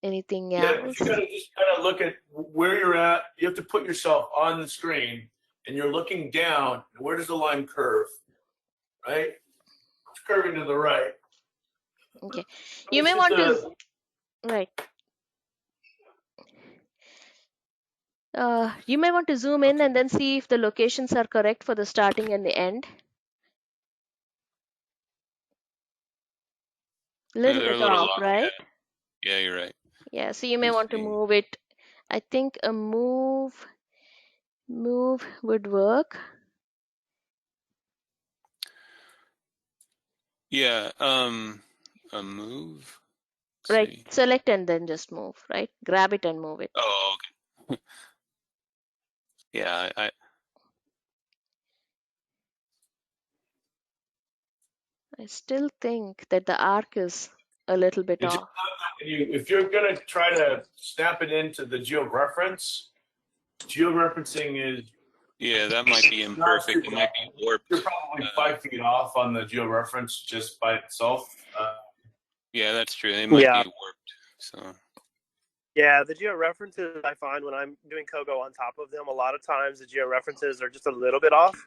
B: Anything
E: Yeah, but
B: else?
E: you gotta just kind of look at where you're at. You have to put yourself on the screen, and you're looking down. Where does the line curve? Right? It's curving to the right.
B: Okay,
E: So
B: you
E: it's
B: may
E: just
B: want to, right. You may want to zoom in
F: Okay.
B: and then see if the locations are correct for the starting and the end. A
F: Yeah,
B: little
F: they're a
B: bit
F: little
B: off,
F: off.
B: right?
F: Yeah, you're right.
B: Yeah, so you
F: Let
B: may
F: me
B: want to
F: see.
B: move it. I think a move would work.
F: Yeah, a move. Let's
B: Right,
F: see.
B: select and then just move, right? Grab it and move it.
F: Oh, okay. Yeah,
B: I still think that the arc is a little bit
E: It's
B: off.
E: if you're gonna try to snap it into the georeferencing is
F: yeah, that might be
E: not
F: imperfect.
E: super
F: It might be
E: optimal. You're
F: warped.
E: probably 5 feet off on the georeference just by itself.
F: Yeah, that's true. It might
H: Yeah.
F: be warped. So
H: Yeah, the georeferences I find when I'm doing Kogo on top of them, a lot of times the georeferences are just a little bit off.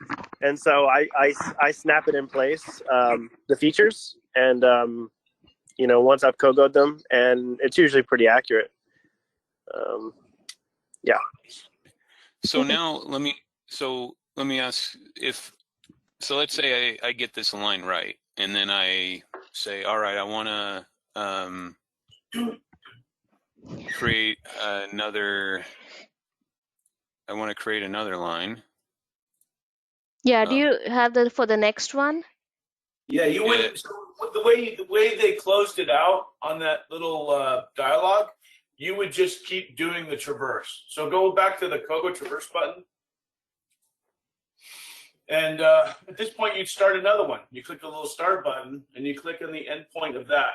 H: And so I snap it in place, the features, and, once I've Kogoed them, and it's usually pretty accurate. Yeah.
F: so now let me ask so let's say I get this line right, and then I say, all right, I want to create another line.
B: Yeah, do you have that for the next one?
E: Yeah, you wouldn't. So the way they closed it out on that little dialogue, you would just keep doing the traverse. So go back to the Kogo traverse button, and at this point, you'd start another one. You click the little start button, and you click on the end point of that.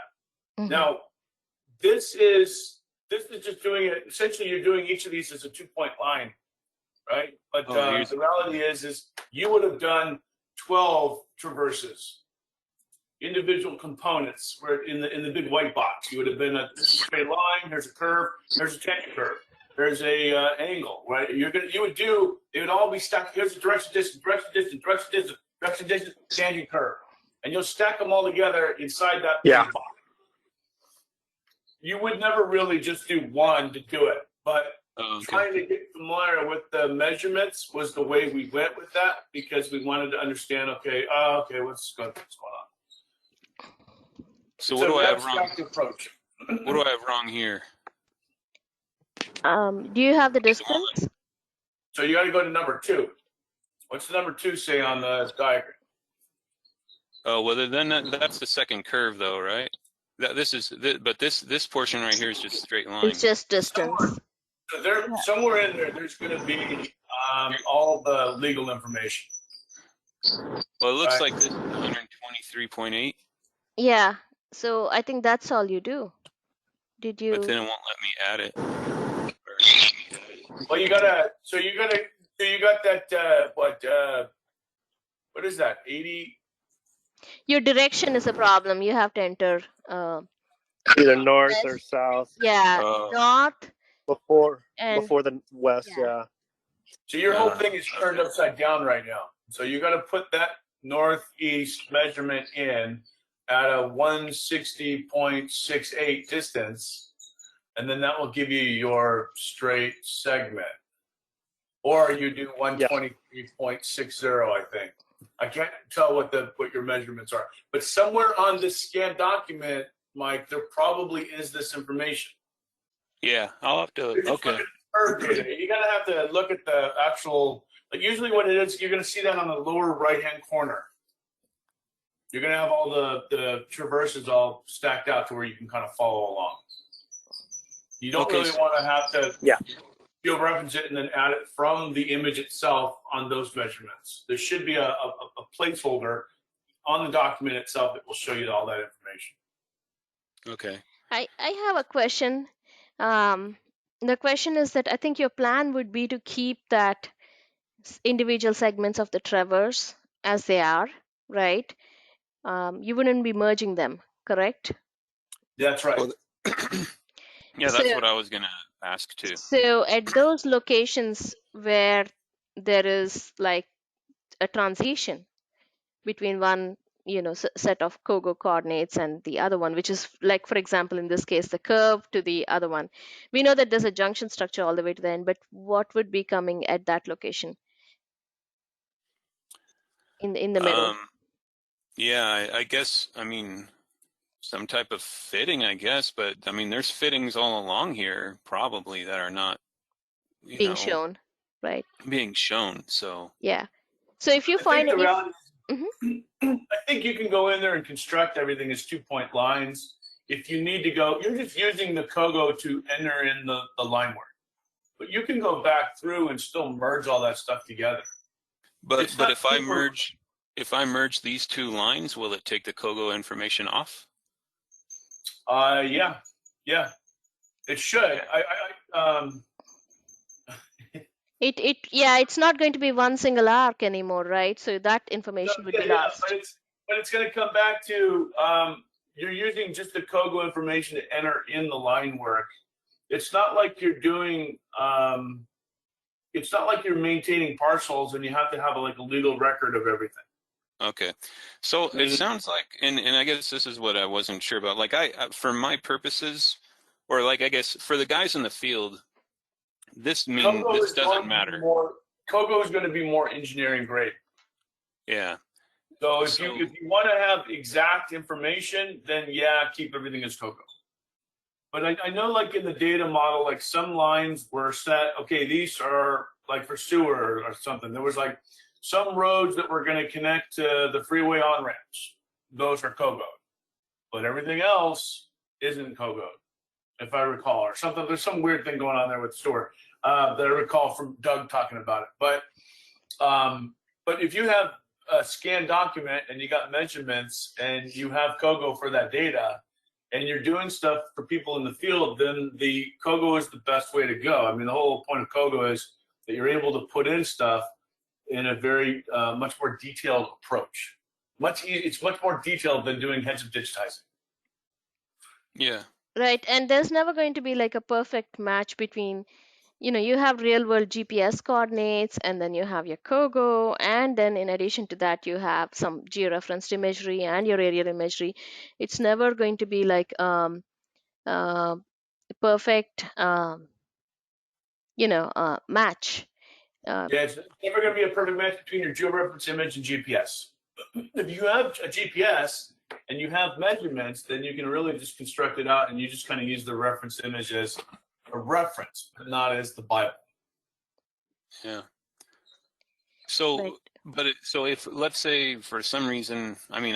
B: Mhm.
E: Now, this is just doing it. Essentially, you're doing each of these as a 2-point line. right? But
F: Oh, here's-
E: the reality is you would have done 12 traverses, individual components. Where in the big white box, you would have been a straight line. There's a curve. There's a tangent curve. There's a angle, right? You would all be stacked. Here's the direction, distance, direction, distance, direction, distance, direction, distance, tangent curve, and you'll stack them all together inside that big box. You would never really just do one to do it, but trying to get familiar with the measurements was the way we went with that, because we wanted to understand, okay, what's going on.
F: So what do I have wrong?
E: Approach.
F: What do I have wrong here?
B: Do you have the distance?
E: So you got to go to number 2. What's the number 2 say on the diagram?
F: Oh, well, then that's the second curve, though, right? This portion right here is just straight line.
B: It's just distance.
E: Somewhere in there, there's going to be all the legal information.
F: Well, it looks like this is 123.8.
B: Yeah. So I think that's all you do. Did you?
F: But then it won't let me add it.
E: Well, you got that, what is that, 80?
B: Your direction is a problem. You have to enter.
H: Either north
B: west.
H: or south.
B: Yeah, north.
H: Before
B: and
H: the west, yeah.
E: So your whole thing is turned upside down right now. So you got to put that northeast measurement in at a 160.68 distance, and then that will give you your straight segment. Or you do 123.60, I think. I can't tell what your measurements are, but somewhere on this scanned document, Mike, there probably is this information.
F: Yeah, I'll have to. Okay.
E: You're gonna have to look at the actual. Like usually, what it is, you're gonna see that on the lower right-hand corner. You're gonna have all the traverses all stacked out to where you can kind of follow along. You don't really want to have to. You'll reference it and then add it from the image itself on those measurements. There should be a placeholder on the document itself that will show you all that information.
F: Okay.
B: I have a question. The question is that I think your plan would be to keep that individual segments of the traverse as they are, right? You wouldn't be merging them, correct?
E: That's right.
F: Well, yeah, that's what I was gonna ask too.
B: So at those locations where there is like a transition between one, set of COGO coordinates and the other one, which is like, for example, in this case, the curve to the other one. We know that there's a junction structure all the way to the end, but what would be coming at that location in the middle?
F: Yeah, I guess, I mean, some type of fitting, I guess, but I mean, there's fittings all along here probably that are not
B: being shown, right?
F: Being shown, so.
B: Yeah. So if you find any...
E: I think you can go in there and construct everything as 2-point lines. If you need to go, you're just using the COGO to enter in the line work. But you can go back through and still merge all that stuff together.
F: But if I merge these two lines, will it take the COGO information off?
E: Yeah, it should.
B: It's not going to be one single arc anymore, right? So that information would be lost.
E: But it's going to come back to you're using just the COGO information to enter in the line work. It's not like you're doing. It's not like you're maintaining parcels and you have to have a legal record of everything.
F: Okay, so it sounds like, and I guess this is what I wasn't sure about. Like for my purposes, or like I guess for the guys in the field, this doesn't matter.
E: COGO is going to be more engineering grade.
F: Yeah.
E: So if you want to have exact information, then keep everything as COGO. But I know, like in the data model, like some lines were set. Okay, these are like for sewer or something. There was like some roads that were going to connect to the freeway on ramps. Those are COGO, but everything else isn't COGO, if I recall, or something. There's some weird thing going on there with sewer that I recall from Doug talking about it. But if you have a scanned document and you got measurements and you have COGO for that data, and you're doing stuff for people in the field, then the COGO is the best way to go. I mean, the whole point of COGO is that you're able to put in stuff in a very much more detailed approach. It's much more detailed than doing heads of digitizing.
F: Yeah.
B: Right, and there's never going to be like a perfect match between, you have real world GPS coordinates, and then you have your COGO, and then in addition to that, you have some georeferenced imagery and your aerial imagery. It's never going to be like uh, perfect, match.
E: Yeah, it's never going to be a perfect match between your georeference image and GPS. If you have a GPS and you have measurements, then you can really just construct it out, and you just kind of use the reference image as a reference, but not as the Bible.
F: Yeah. So,
B: Right.
F: so if, let's say for some reason, I mean,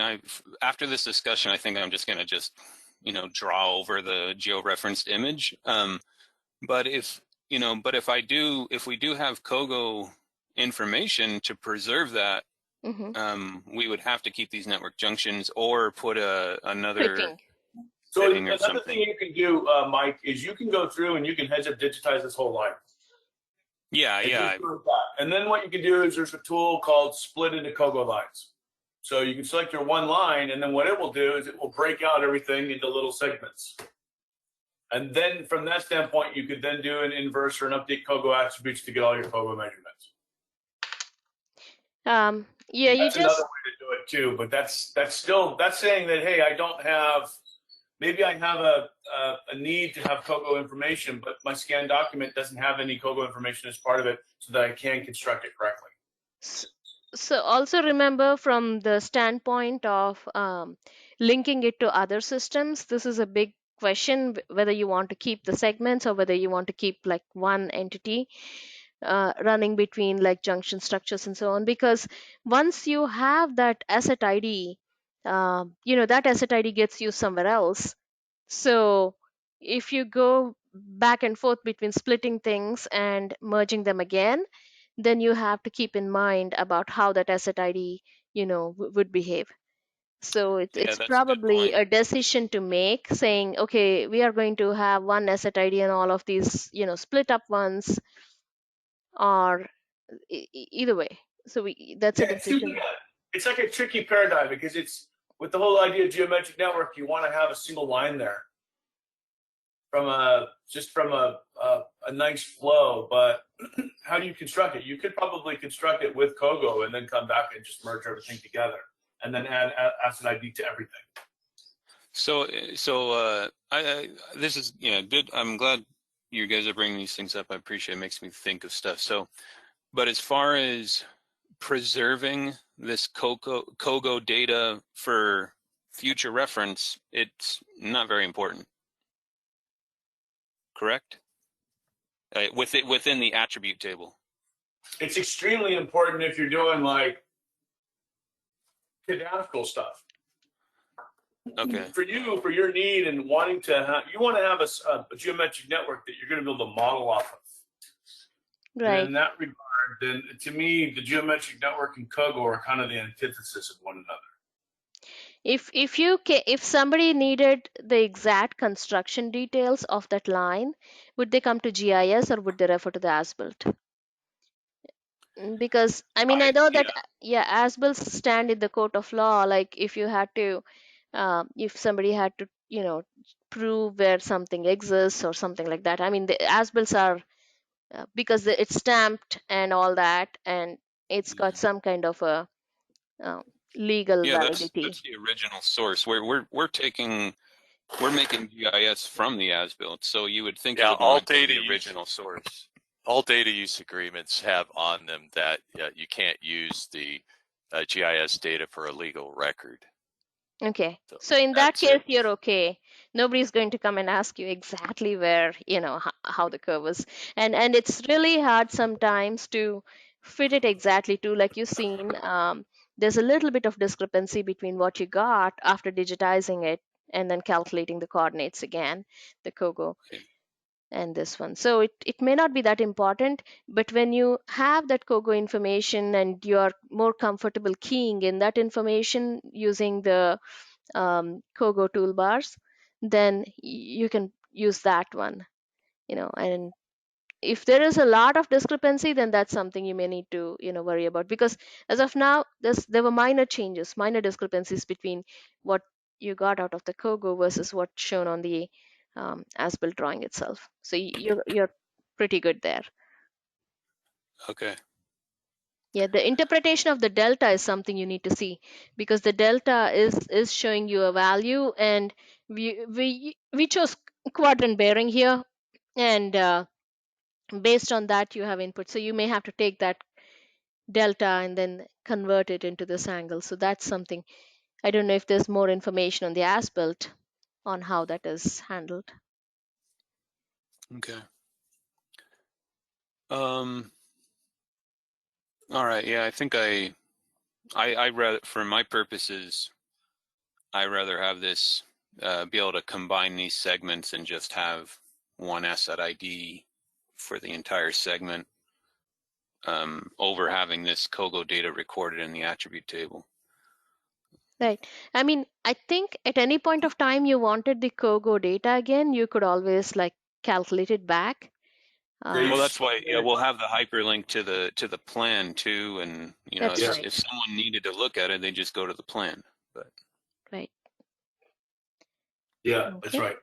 F: after this discussion, I think I'm just going to draw over the georeferenced image. But if we do have COGO information to preserve that, we would have to keep these network junctions or put another
B: Pricking.
E: So
F: fitting or
E: another
F: something.
E: thing you can do, Mike, is you can go through and you can heads up digitize this whole line.
F: Yeah,
E: And
F: yeah.
E: just do that. And then what you can do is there's a tool called split into COGO lines. So you can select your one line, and then what it will do is it will break out everything into little segments. And then from that standpoint, you could then do an inverse or an update COGO attributes to get all your COGO measurements.
B: Yeah,
E: And
B: you
E: that's
B: just
E: another way to do it too. But that's saying that, hey, I don't have, maybe I have a need to have COGO information, but my scanned document doesn't have any COGO information as part of it, so that I can construct it correctly.
B: So also remember, from the standpoint of linking it to other systems, this is a big question, whether you want to keep the segments or whether you want to keep like one entity running between like junction structures and so on. Because once you have that asset ID, that asset ID gets used somewhere else. So if you go back and forth between splitting things and merging them again, then you have to keep in mind about how that asset ID, would behave. So
F: Yeah,
B: it's
F: that's a good
B: probably
F: point.
B: a decision to make, saying, okay, we are going to have one asset ID and all of these, split up ones, or either way. So that's a
E: Yeah,
B: decision.
E: it's like a tricky paradigm, because it's, with the whole idea of geometric network, you want to have a single line there from a nice flow. But how do you construct it? You could probably construct it with COGO and then come back and just merge everything together and then add asset ID to everything.
F: So this is good. I'm glad you guys are bringing these things up. I appreciate it. It makes me think of stuff. So, but as far as preserving this COGO data for future reference, it's not very important. Correct? Within the attribute table.
E: It's extremely important if you're doing like cadastral stuff.
F: Okay.
E: For your need and wanting to have, you want to have a geometric network that you're going to be able to model off of.
B: Right.
E: And in that regard, then to me, the geometric network and COGO are kind of the antithesis of one another.
B: If somebody needed the exact construction details of that line, would they come to GIS or would they refer to the as-built? Because I mean, I know that as-built stand in the court of law. Like if you had to, if somebody had to, prove where something exists or something like that. I mean, the as-builts are because it's stamped and all that, and it's got some kind of a legal
F: Yeah, that's
B: validity.
F: the original source. We're making GIS from the as-built, so you would think it would
G: all
F: want to be
G: data
F: the
G: use,
F: original source.
G: all data use agreements have on them that you can't use the GIS data for a legal record.
B: Okay, so in that
G: That's
B: case,
G: it.
B: you're okay. Nobody's going to come and ask you exactly where, how the curve is. And it's really hard sometimes to fit it exactly to, like you've seen, there's a little bit of discrepancy between what you got after digitizing it and then calculating the coordinates again, the COGO.
F: Okay.
B: And this one. So it may not be that important, but when you have that COGO information and you're more comfortable keying in that information using the COGO toolbars, then you can use that one, and if there is a lot of discrepancy, then that's something you may need to worry about, because as of now there were minor changes, minor discrepancies between what you got out of the COGO versus what's shown on the as-built drawing itself. So you're pretty good there.
F: Okay.
B: Yeah, the interpretation of the delta is something you need to see, because the delta is showing you a value, and we chose quadrant bearing here, and based on that you have input. So you may have to take that delta and then convert it into this angle. So that's something. I don't know if there's more information on the as-built on how that is handled.
F: Okay. All right. Yeah, I think I rather, for my purposes, I rather have this be able to combine these segments and just have one asset ID for the entire segment over having this COGO data recorded in the attribute table.
B: Right. I mean, I think at any point of time you wanted the COGO data again, you could always like calculate it back.
F: Well, that's why we'll have the hyperlink to the plan too, and
B: That's right.
F: if someone needed to look at it, they just go to the plan. But
B: right.
E: Yeah, that's right.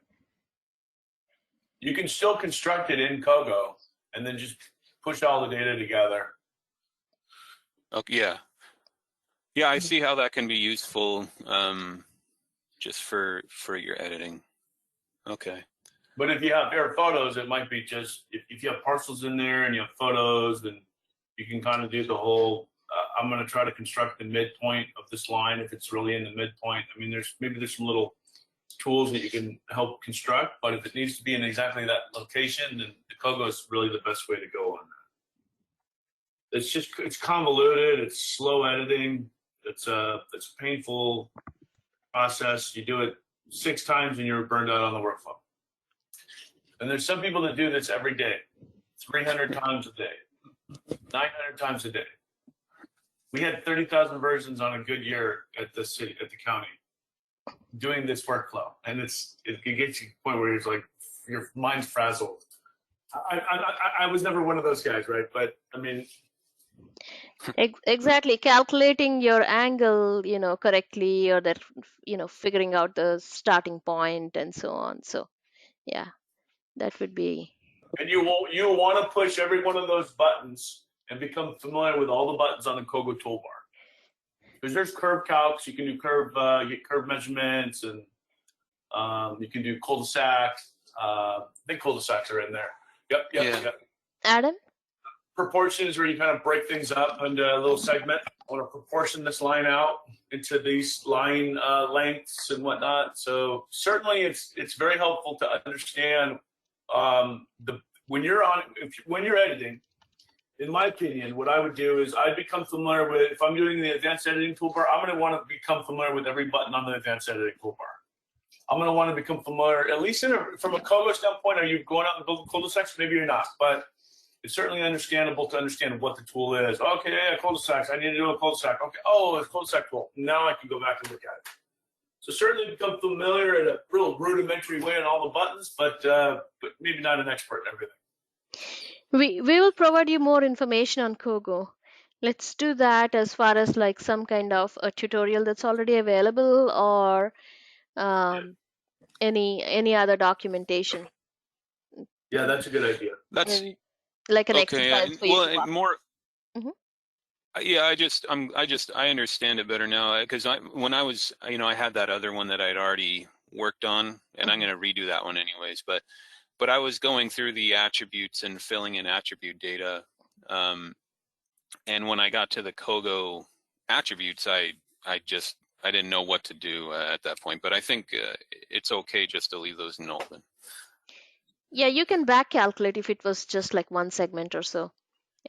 E: You can still construct it in COGO and then just push all the data together.
F: Okay, yeah, I see how that can be useful, just for your editing. Okay.
E: But if you have air photos, it might be just, if you have parcels in there and you have photos, then you can kind of do the whole, I'm going to try to construct the midpoint of this line if it's really in the midpoint. I mean, there's some little tools that you can help construct, but if it needs to be in exactly that location, then the COGO is really the best way to go on that. It's convoluted, it's slow editing, it's a painful process. You do it 6 times and you're burned out on the workflow. And there's some people that do this every day, 300 times a day, 900 times a day. We had 30,000 versions on a good year at the city, at the county, doing this workflow, and it gets you to the point where it's like your mind's frazzled. I was never one of those guys, right? But I mean,
B: exactly, calculating your angle, correctly, or that, figuring out the starting point and so on. So, yeah, that would be.
E: And you want to push every one of those buttons and become familiar with all the buttons on the COGO toolbar. Because there's curve calcs, you can do curve measurements, and you can do cul-de-sacs. I think cul-de-sacs are in there. Yep.
B: Adam?
E: Proportions, where you kind of break things up into a little segment. I want to proportion this line out into these line lengths and whatnot. So certainly it's very helpful to understand when you're editing. In my opinion, what I would do is I'd become familiar with, if I'm doing the advanced editing toolbar, I'm going to want to become familiar with every button on the advanced editing toolbar. I'm going to want to become familiar, at least from a COGO standpoint. Are you going out and building cul-de-sacs? Maybe you're not, but it's certainly understandable to understand what the tool is. Okay, yeah, cul-de-sacs. I need to do a cul-de-sac. Okay, it's a cul-de-sac tool. Now I can go back and look at it. So certainly become familiar in a real rudimentary way on all the buttons, but maybe not an expert in everything.
B: We will provide you more information on COGO. Let's do that as far as like some kind of a tutorial that's already available, or any other documentation.
E: Yeah, that's a good idea.
F: That's
B: like an
F: okay.
B: exercise for you to
F: more.
B: Mm-hmm.
F: Yeah, I understand it better now, because when I was, I had that other one that I'd already worked on, and I'm going to redo that one anyways. But I was going through the attributes and filling in attribute data, and when I got to the COGO attributes, I didn't know what to do at that point. But I think it's okay just to leave those in open.
B: Yeah, you can back calculate if it was just like one segment or so.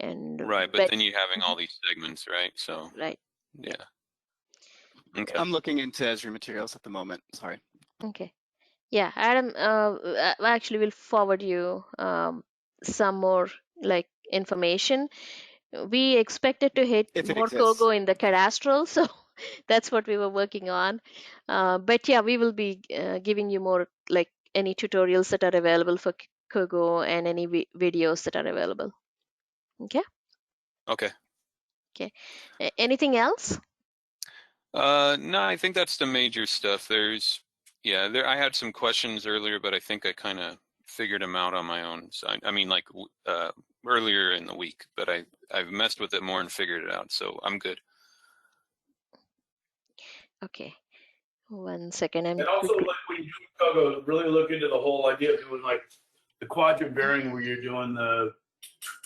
F: Right, but then you're having all these segments, right? So
B: right.
F: Yeah. Okay.
D: I'm looking into Esri materials at the moment. Sorry.
B: Okay. Yeah, Adam, actually we'll forward you some more like information. We expected to hit more COGO in the cadastral, so that's what we were working on. But yeah, we will be giving you more, like any tutorials that are available for Kogo and any videos that are available. Okay.
F: Okay.
B: Okay. Anything else?
F: No, I think that's the major stuff. I had some questions earlier, but I think I kind of figured them out on my own. So I mean, like earlier in the week, but I've messed with it more and figured it out. So I'm good.
B: Okay. 1 second. I'm
E: And also,
B: quickly.
E: like when you do Kogo, really look into the whole idea of doing like the quadrant bearing where you're doing the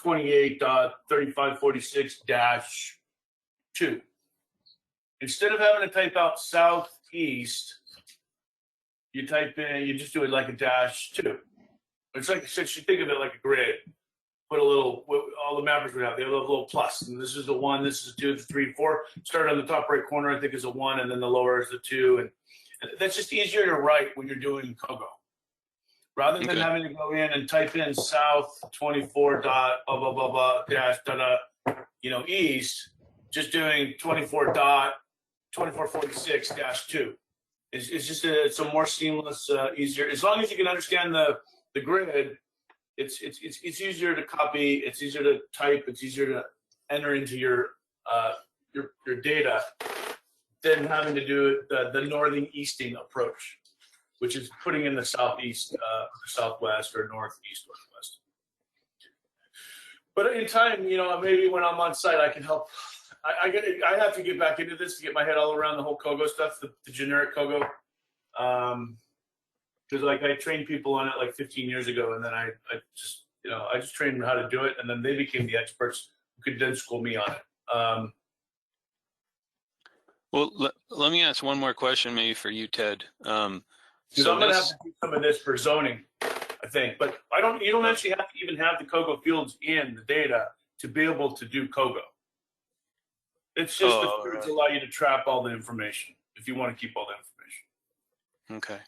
E: 28.3546-2. Instead of having to type out southeast, you just do it like a -2. It's like, since you think of it like a grid, put a little, all the mappers would have, they have a little plus, and this is the 1, this is 2, 3, 4. Start on the top right corner, I think is a 1, and then the lower is the 2, and that's just easier to write when you're doing Kogo. Rather than
F: Okay.
E: having to go in and type in south 24 dot blah blah blah blah dash da east, just doing 24.2446-2. It's a more seamless, easier. As long as you can understand the grid, it's easier to copy. It's easier to type. It's easier to enter into your data than having to do the northern easting approach, which is putting in the southeast, southwest, or northeast, northwest. But in time, maybe when I'm on site, I can help. I have to get back into this to get my head all around the whole Kogo stuff, the generic Kogo. Because like I trained people on it like 15 years ago, and then I just trained them how to do it, and then they became the experts who could then school me on it.
F: Well, let me ask one more question, maybe for you, Ted.
E: Because I'm going to have to do some of this for zoning, I think. But you don't actually have to even have the Kogo fields in the data to be able to do Kogo. It's just the fields allow you to trap all the information if you want to keep all the information.
F: Okay.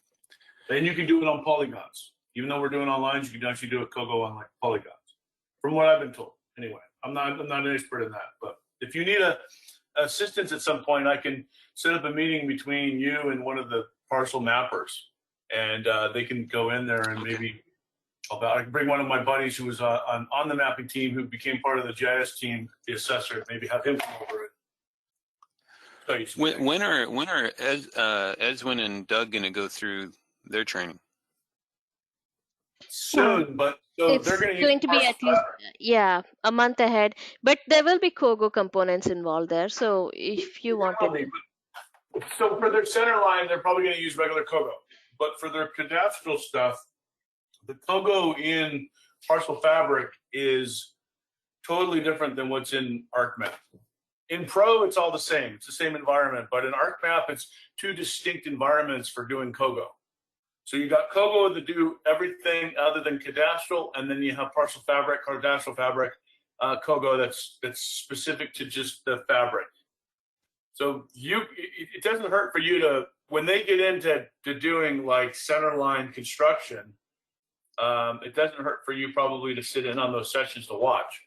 E: And you can do it on polygons. Even though we're doing online, you can actually do a Kogo on like polygons. From what I've been told. Anyway, I'm not an expert in that. But if you need assistance at some point, I can set up a meeting between you and one of the parcel mappers, and they can go in there and maybe I can bring one of my buddies who was on the mapping team, who became part of the GIS team, the assessor, maybe have him come over it.
F: When are Eswin and Doug going to go through their training?
E: Soon, but so they're
B: going to be at least a month ahead. But there will be Kogo components involved there. So if you wanted,
E: so for their center line, they're probably going to use regular Kogo. But for their cadastral stuff, the Kogo in Parcel Fabric is totally different than what's in ArcMap. In Pro, it's all the same. It's the same environment. But in ArcMap, it's two distinct environments for doing Kogo. So you got Kogo to do everything other than cadastral, and then you have Parcel Fabric, cadastral fabric, Kogo that's specific to just the fabric. So it doesn't hurt for you to, when they get into doing like centerline construction, it doesn't hurt for you probably to sit in on those sessions to watch.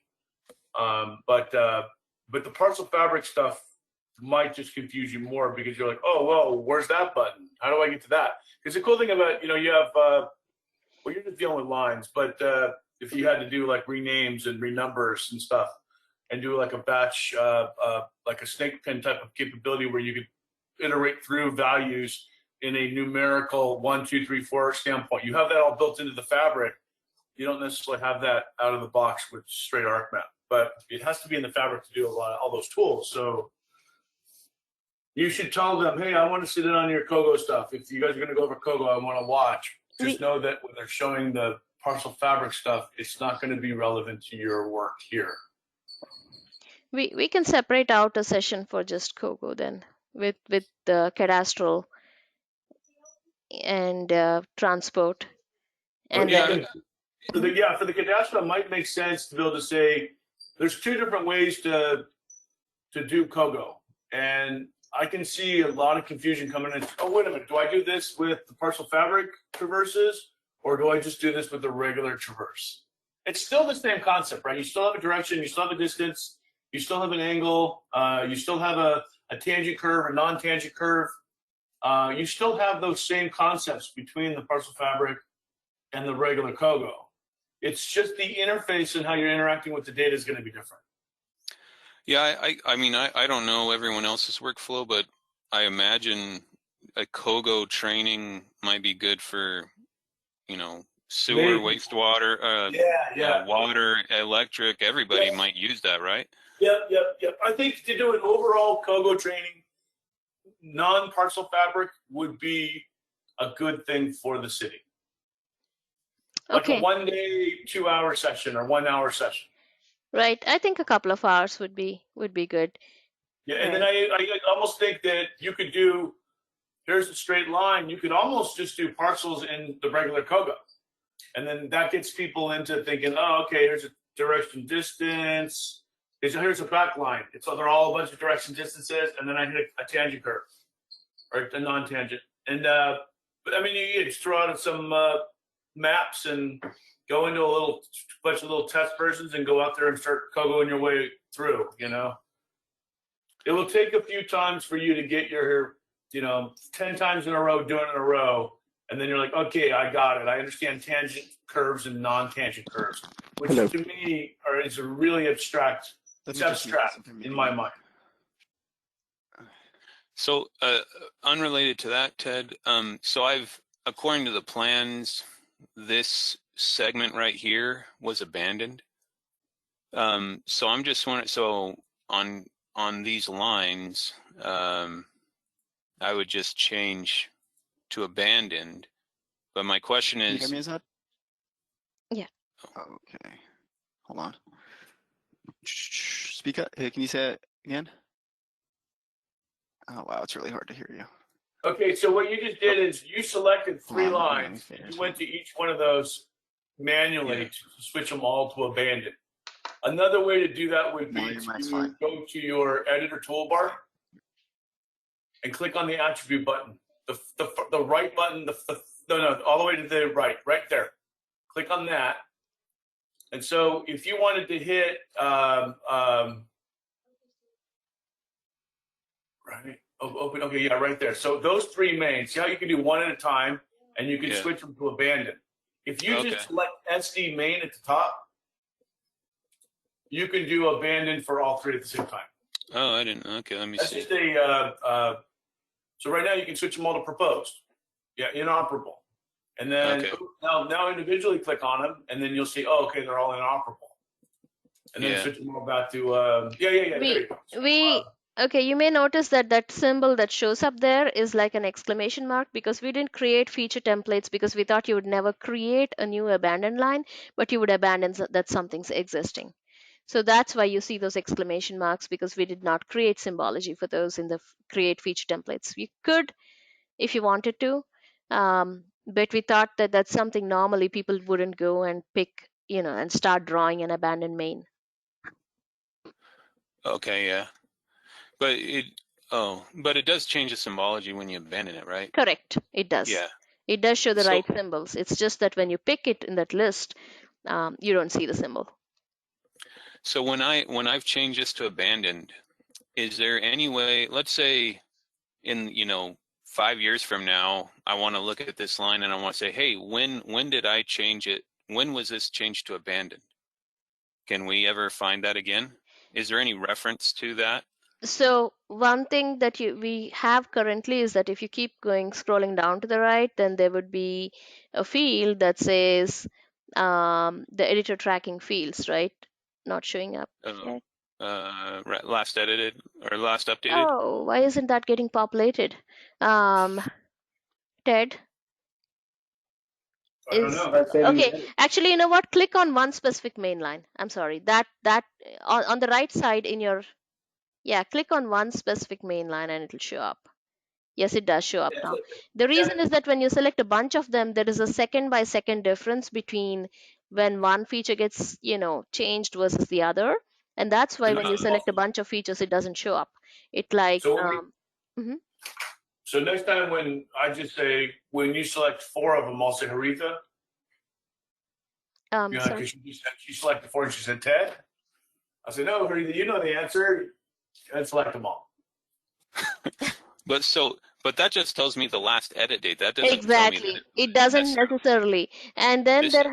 E: But the Parcel Fabric stuff might just confuse you more because you're like, oh, well, where's that button? How do I get to that? Because the cool thing about, you have, you're just dealing with lines, but if you had to do like renames and renumbers and stuff and do like a batch, like a snake pin type of capability where you could iterate through values in a numerical 1, 2, 3, 4 standpoint, you have that all built into the fabric. You don't necessarily have that out of the box with straight ArcMap, but it has to be in the fabric to do all those tools. So you should tell them, hey, I want to sit in on your Kogo stuff. If you guys are going to go over Kogo, I want to watch. Just know that when they're showing the Parcel Fabric stuff, it's not going to be relevant to your work here.
B: we can separate out a session for just Kogo then with the cadastral and transport. And
E: for the cadastral, it might make sense to be able to say there's two different ways to do Kogo, and I can see a lot of confusion coming in. Oh, wait a minute. Do I do this with the Parcel Fabric traverses, or do I just do this with the regular traverse? It's still the same concept, right? You still have a direction. You still have a distance. You still have an angle. You still have a tangent curve, a non-tangent curve. You still have those same concepts between the Parcel Fabric and the regular Kogo. It's just the interface and how you're interacting with the data is going to be different.
F: Yeah, I mean, I don't know everyone else's workflow, but I imagine a COGO training might be good for, you know, sewer,
E: Maybe.
F: wastewater,
E: Yeah.
F: water, electric. Everybody
E: Yes.
F: might use that, right?
E: Yep. I think to do an overall COGO training, non-parcel fabric would be a good thing for the city. Like a
B: Okay,
E: 1 day, 2 hour session or 1 hour session.
B: right. I think a couple of hours would be good.
E: Yeah, and then
B: Right.
E: I almost think that you could do, here's a straight line. You could almost just do parcels in the regular COGO. And then that gets people into thinking, oh, okay, here's a direction distance. Here's a back line. They're all a bunch of direction distances, and then I hit a tangent curve or a non-tangent. And but I mean, you just throw out some maps and go into a bunch of little test versions and go out there and start COGOing your way through. You know, it will take a few times for you to get your 10 times in a row doing it in a row. And then you're like, okay, I got it. I understand tangent curves and non-tangent curves, which
A: Hello.
E: to me is a really abstract. It's abstract in my mind.
F: So, unrelated to that, Ted, so according to the plans, this segment right here was abandoned. So I'm just wondering, so on these lines, I would just change to abandoned. But my question
D: Can you
F: is,
D: hear me, Azad?
B: Yeah.
D: Okay. Hold on. Speak up. Hey, can you say it again? Oh, wow. It's really hard to hear you.
E: Okay, so what you just did is you selected
D: Hold
E: 3
D: on, let me
E: lines.
D: finish.
E: And you went to each one of those manually
F: Yeah.
E: to switch them all to abandoned. Another way to do that would
D: Now
E: be
D: your mic's
E: to
D: fine.
E: go to your editor toolbar and click on the attribute button. The right button, no, all the way to the right there. Click on that. And so if you wanted to hit, right, open, okay, yeah, right there. So those 3 main, see how you can do one at a time and you can
F: Yeah.
E: switch them to abandon. If you
F: Okay.
E: just select SD main at the top, you can do abandon for all 3 at the same time.
F: Oh, I didn't. Okay, let me
E: That's
F: see.
E: just so right now you can switch them all to proposed. Yeah, inoperable. And then
F: Okay.
E: now individually click on them, and then you'll see, oh, okay, they're all inoperable. And then
F: Yeah.
E: switch them all back to, there you go. So,
B: Okay, you may notice that symbol that shows up there is like an exclamation mark because we didn't create feature templates because we thought you would never create a new abandoned line, but you would abandon that something's existing. So that's why you see those exclamation marks because we did not create symbology for those in the create feature templates. We could if you wanted to, but we thought that that's something normally people wouldn't go and pick, and start drawing an abandoned main.
F: Okay, yeah. But it does change the symbology when you abandon it, right?
B: Correct. It does.
F: Yeah.
B: It does show the
F: So-
B: right symbols. It's just that when you pick it in that list, you don't see the symbol.
F: So when I've changed this to abandoned, is there any way, let's say in 5 years from now, I want to look at this line and I want to say, hey, when did I change it? When was this changed to abandoned? Can we ever find that again? Is there any reference to that?
B: So one thing that we have currently is that if you keep scrolling down to the right, then there would be a field that says the editor tracking fields, right? Not showing up yet.
F: Right, last edited or last updated?
B: Oh, why isn't that getting populated? Ted
E: I don't
B: is
E: know.
B: okay. Actually, you know what? Click on one specific main line. I'm sorry. That on the right side in your click on one specific main line and it'll show up. Yes, it does show up now. The reason is that when you select a bunch of them, there is a second by second difference between when one feature gets, changed versus the other. And that's why when you select a bunch of features, it doesn't show up. It like,
E: So so next time when I just say, when you select 4 of them, I'll say Haritha.
B: sorry.
E: Because she selected 4 and she said Ted. I said, no, Haritha, you know the answer. And select them all.
F: But But that just tells me the last edit date. That doesn't tell me that
B: Exactly.
F: it
B: It
F: was
B: doesn't
F: necessarily
B: necessarily. And then
F: this.
B: there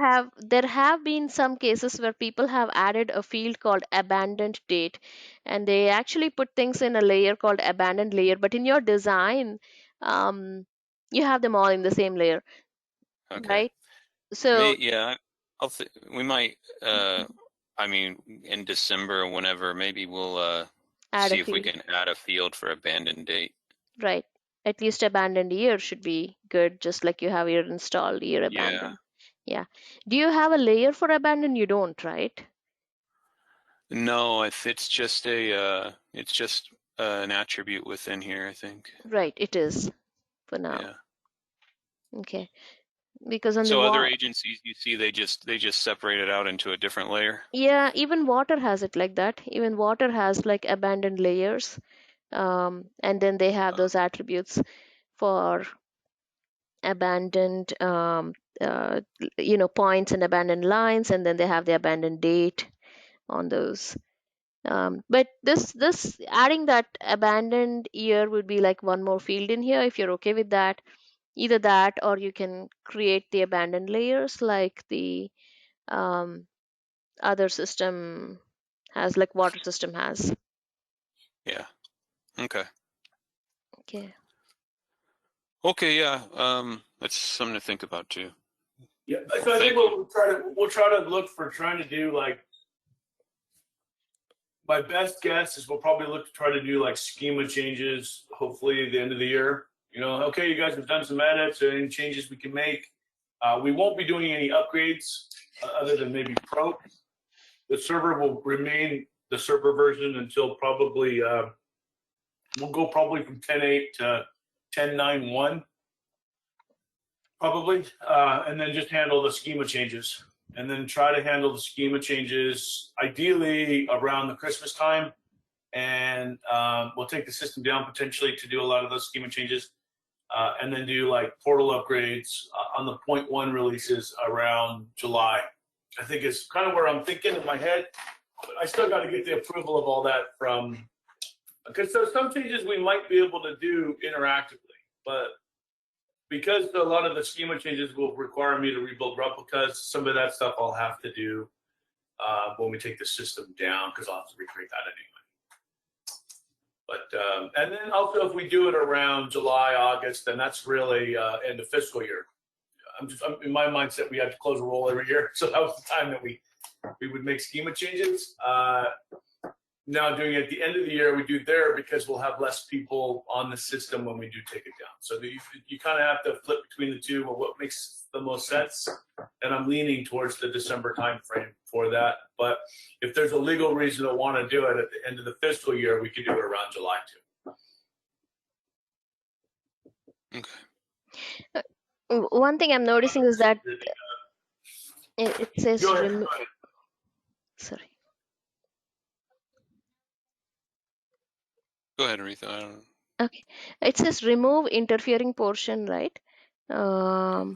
B: have been some cases where people have added a field called abandoned date, and they actually put things in a layer called abandoned layer. But in your design, um, you have them all in the same layer,
F: Okay.
B: right? So
F: Yeah. We might. I mean, in December or whenever, maybe we'll
B: add a
F: see if we
B: field,
F: can add a field for abandoned date.
B: right? At least abandoned year should be good, just like you have your installed year
F: Yeah.
B: abandoned. Yeah. Do you have a layer for abandoned? You don't, right?
F: No, it's just an attribute within here, I think.
B: Right, it is for now.
F: Yeah.
B: Okay. Because on the
F: So other
B: wall,
F: agencies, you see, they just separate it out into a different layer.
B: yeah, even water has it like that. Even water has like abandoned layers. And then they have those attributes for abandoned points and abandoned lines, and then they have the abandoned date on those. But this adding that abandoned year would be like one more field in here if you're okay with that. Either that, or you can create the abandoned layers like the um, other system has, like water system has.
F: Yeah. Okay.
B: Okay.
F: Okay. Yeah. That's something to think about too.
E: Yeah,
F: Well,
E: so I think
F: thank you.
E: we'll try to look for trying to do like, my best guess is we'll probably look to try to do like schema changes, hopefully at the end of the year. You know, okay, you guys have done some edits or any changes we can make. We won't be doing any upgrades other than maybe Pro. The server will remain the server version until probably, we'll go probably from 10.8 to 10.9.1, probably, and then just handle the schema changes. And then try to handle the schema changes ideally around the Christmas time. And we'll take the system down potentially to do a lot of those schema changes, and then do like portal upgrades on the 0.1 releases around July. I think it's kind of where I'm thinking in my head, but I still got to get the approval of all that from, because there's some changes we might be able to do interactively, but because a lot of the schema changes will require me to rebuild replicas, some of that stuff I'll have to do when we take the system down, because I'll have to recreate that anyway. But and then also if we do it around July, August, then that's really end of fiscal year. I'm in my mindset, we have to close a roll every year, so that was the time that we would make schema changes. Now doing it at the end of the year, we do there because we'll have less people on the system when we do take it down. So you kind of have to flip between the two, but what makes the most sense, and I'm leaning towards the December timeframe for that. But if there's a legal reason to want to do it at the end of the fiscal year, we could do it around July too.
F: Okay.
B: One thing I'm noticing is that it says
E: Go ahead.
B: sorry.
F: Go ahead, Aretha. I don't.
B: Okay, it says remove interfering portion, right? So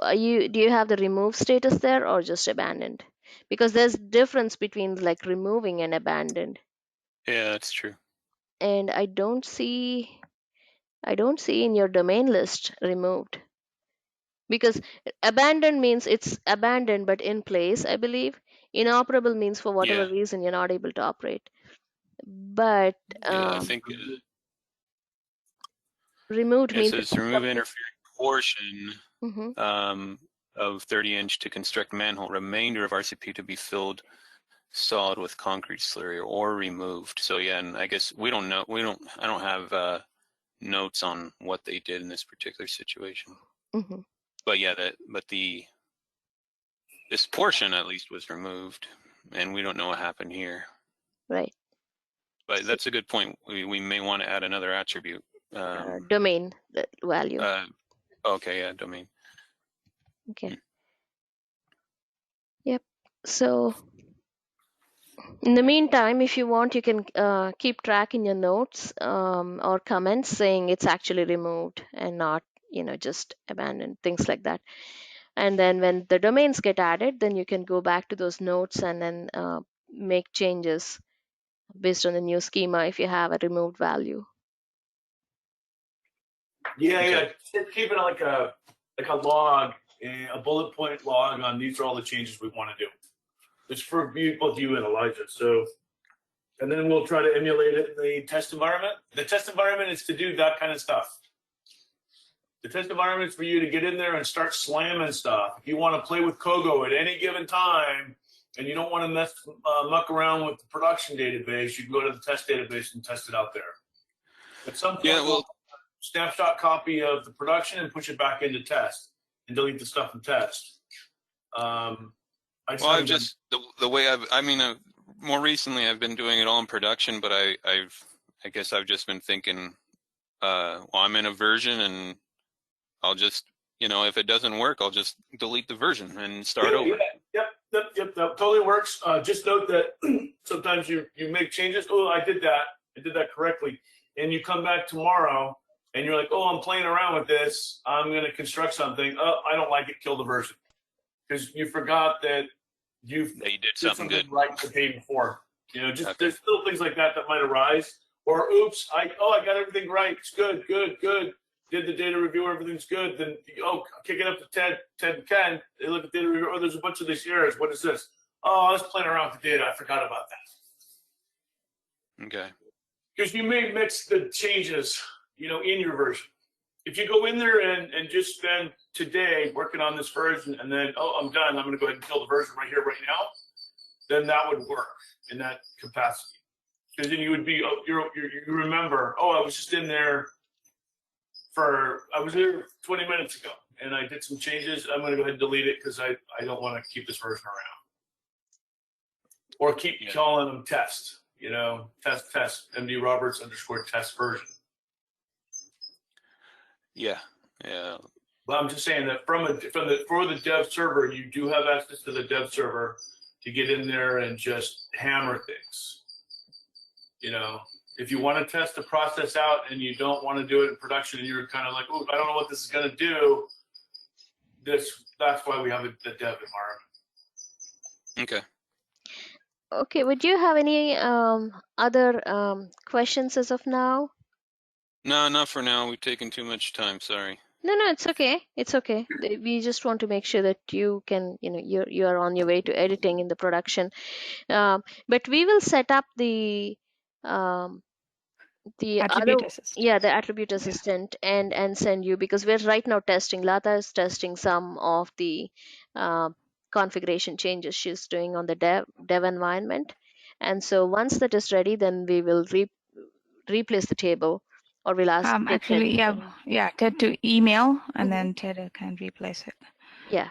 B: do you have the remove status there or just abandoned? Because there's difference between like removing and abandoned.
F: Yeah, that's true.
B: And I don't see in your domain list removed. Because abandoned means it's abandoned but in place, I believe. Inoperable means for whatever
F: Yeah.
B: reason you're not able to operate. But
F: Yeah, I think
B: removed
F: it
B: means
F: says remove interfering portion
B: Mhm.
F: of 30-inch to construct manhole. Remainder of RCP to be filled solid with concrete slurry or removed. So yeah, and I guess we don't know. I don't have notes on what they did in this particular situation.
B: Mhm.
F: But yeah, this portion at least was removed, and we don't know what happened here.
B: Right.
F: But that's a good point. We may want to add another attribute.
B: Domain value.
F: Okay, yeah, domain.
B: Okay. Yep. So in the meantime, if you want, you can keep track in your notes or comments saying it's actually removed and not, just abandoned, things like that. And then when the domains get added, then you can go back to those notes and then make changes based on the new schema if you have a removed value.
E: Yeah,
F: Okay.
E: yeah. Keep it like a log, a bullet point log on these are all the changes we want to do. It's for both you and Elijah. So, and then we'll try to emulate it in the test environment. The test environment is to do that kind of stuff. The test environment is for you to get in there and start slamming stuff. If you want to play with Kogo at any given time, and you don't want to muck around with the production database, you can go to the test database and test it out there. At some point,
F: Yeah, well,
E: snapshot copy of the production and push it back into test and delete the stuff in test.
F: I've just the way more recently I've been doing it all in production, but I guess I've just been thinking, well, I'm in a version and I'll just, if it doesn't work, I'll just delete the version and start over.
E: Yep, that totally works. Just note that sometimes you make changes. Oh, I did that correctly. And you come back tomorrow and you're like, oh, I'm playing around with this. I'm going to construct something. Oh, I don't like it. Kill the version. Because you forgot that you
F: did something good
E: right the day before. Just
F: okay.
E: There's little things like that might arise. Or oops, I got everything right. It's good. Did the data review, everything's good. Then kick it up to Ted and Ken. They look at data review. Oh, there's a bunch of these errors. What is this? Oh, I was playing around with the data. I forgot about that.
F: Okay.
E: Because you may mix the changes, in your version. If you go in there and just spend today working on this version and then, I'm done, I'm going to go ahead and kill the version right here, right now, then that would work in that capacity. Because then you would be, you remember, I was just in there I was there 20 minutes ago and I did some changes. I'm going to go ahead and delete it because I don't want to keep this version around. Or keep calling them test, test, MD Roberts _test version.
F: Yeah.
E: But I'm just saying that for the dev server, you do have access to the dev server to get in there and just hammer things. If you want to test the process out and you don't want to do it in production and you're kind of like, I don't know what this is going to do, that's why we have the dev environment.
B: Okay, would you have any other questions as of now?
F: No, not for now. We've taken too much time. Sorry.
B: No, it's okay. It's okay. We just want to make sure that you can, you are on your way to editing in the production. But we will set up the
C: Attribute assistant.
B: the attribute assistant and send you, because we're right now testing. Lata is testing some of the configuration changes she's doing on the dev environment. And so once that is ready, then we will replace the table, or we'll ask
C: Actually, Ted to email and then Ted can replace it.
B: Yeah.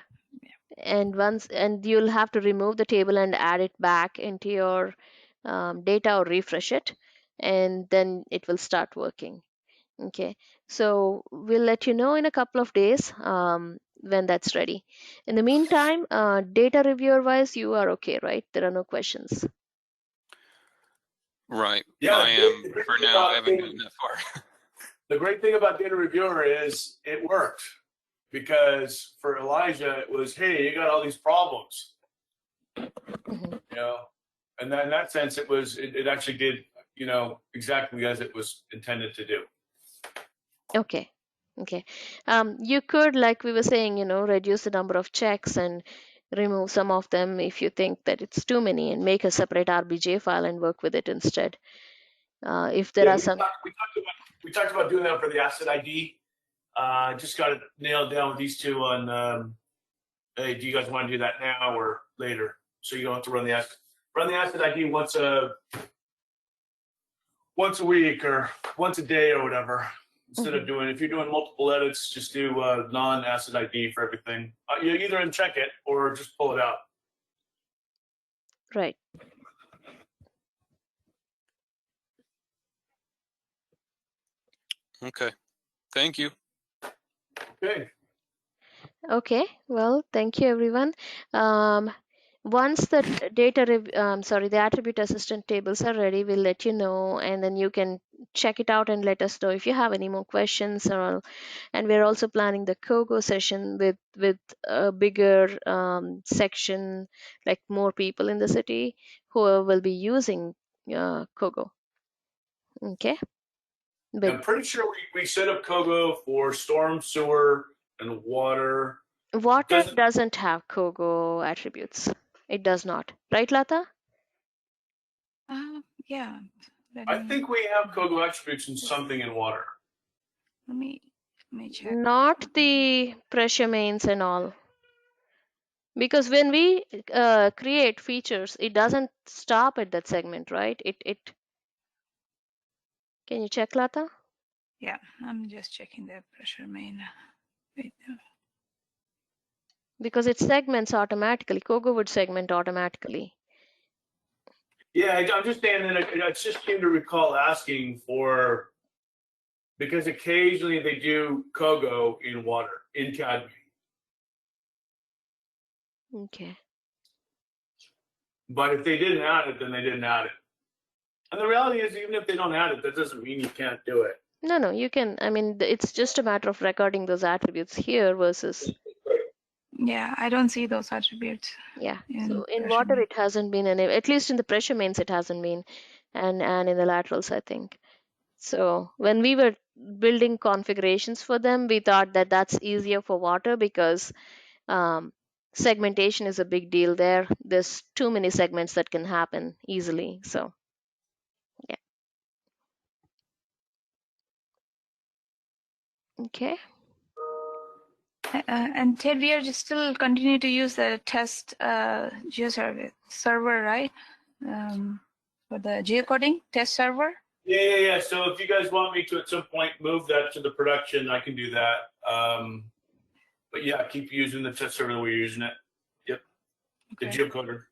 B: And you'll have to remove the table and add it back into your data or refresh it, and then it will start working. Okay, so we'll let you know in a couple of days when that's ready. In the meantime, data reviewer wise, you are okay, right? There are no questions.
F: Right.
E: Yeah,
F: I am for now. I haven't gotten that far.
E: The great thing about data reviewer is it worked, because for Elijah it was, hey, you got all these problems, and then in that sense it actually did exactly as it was intended to do.
B: Okay. You could, like we were saying, reduce the number of checks and remove some of them if you think that it's too many, and make a separate RBJ file and work with it instead. If there are some.
E: We talked about doing that for the asset ID. Just got it nailed down with these two on, hey, do you guys want to do that now or later? So you don't have to run the asset ID once a week or once a day or whatever. Instead of if you're doing multiple edits, just do non-asset ID for everything. You either uncheck it or just pull it out.
B: Right.
F: Okay. Thank you.
B: Okay. Well, thank you, everyone. Once the the attribute assistant tables are ready, we'll let you know, and then you can check it out and let us know if you have any more questions. And we're also planning the Kogo session with a bigger section, like more people in the city who will be using Kogo. Okay. But
E: I'm pretty sure we set up Kogo for storm, sewer, and water.
B: water
E: Doesn't-
B: doesn't have Kogo attributes. It does not. Right, Lata?
C: Yeah. Let
E: I
C: me,
E: think we have Kogo attributes in something in water.
C: let me check.
B: Not the pressure mains and all. Because when we create features, it doesn't stop at that segment, right? It Can you check, Lata?
C: Yeah, I'm just checking the pressure main. Wait,
B: Because it segments automatically. Kogo would segment automatically.
E: Yeah, I'm just saying that I just seem to recall asking for, because occasionally they do Kogo in water, in Cadme.
B: Okay.
E: But if they didn't add it, then they didn't add it. And the reality is, even if they don't add it, that doesn't mean you can't do it.
B: No, you can. I mean, it's just a matter of recording those attributes here versus.
C: yeah, I don't see those attributes.
B: Yeah.
C: in
B: So in
C: pressure
B: water,
C: main.
B: it hasn't been any. At least in the pressure mains, it hasn't been, and in the laterals, I think. So when we were building configurations for them, we thought that that's easier for water because segmentation is a big deal there. There's too many segments that can happen easily. So yeah. Okay.
C: And Ted, we are just still continue to use the test server, right? For the geocoding test server.
E: Yeah. So if you guys want me to at some point move that to the production, I can do that. But yeah, keep using the test server the way you're using it. Yep. The
C: Okay.
E: geocoder.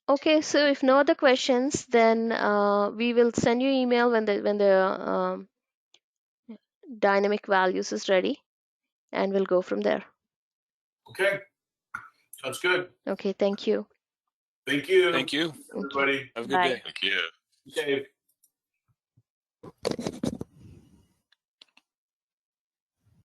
B: Okay, so if no other questions, then we will send you email when the dynamic values is ready, and we'll go from there.
E: Okay. Sounds good.
B: Okay, thank you.
E: Thank you.
F: Thank you.
E: Everybody.
F: Have a good
B: Bye.
F: day.
G: Thank you.
E: Be safe.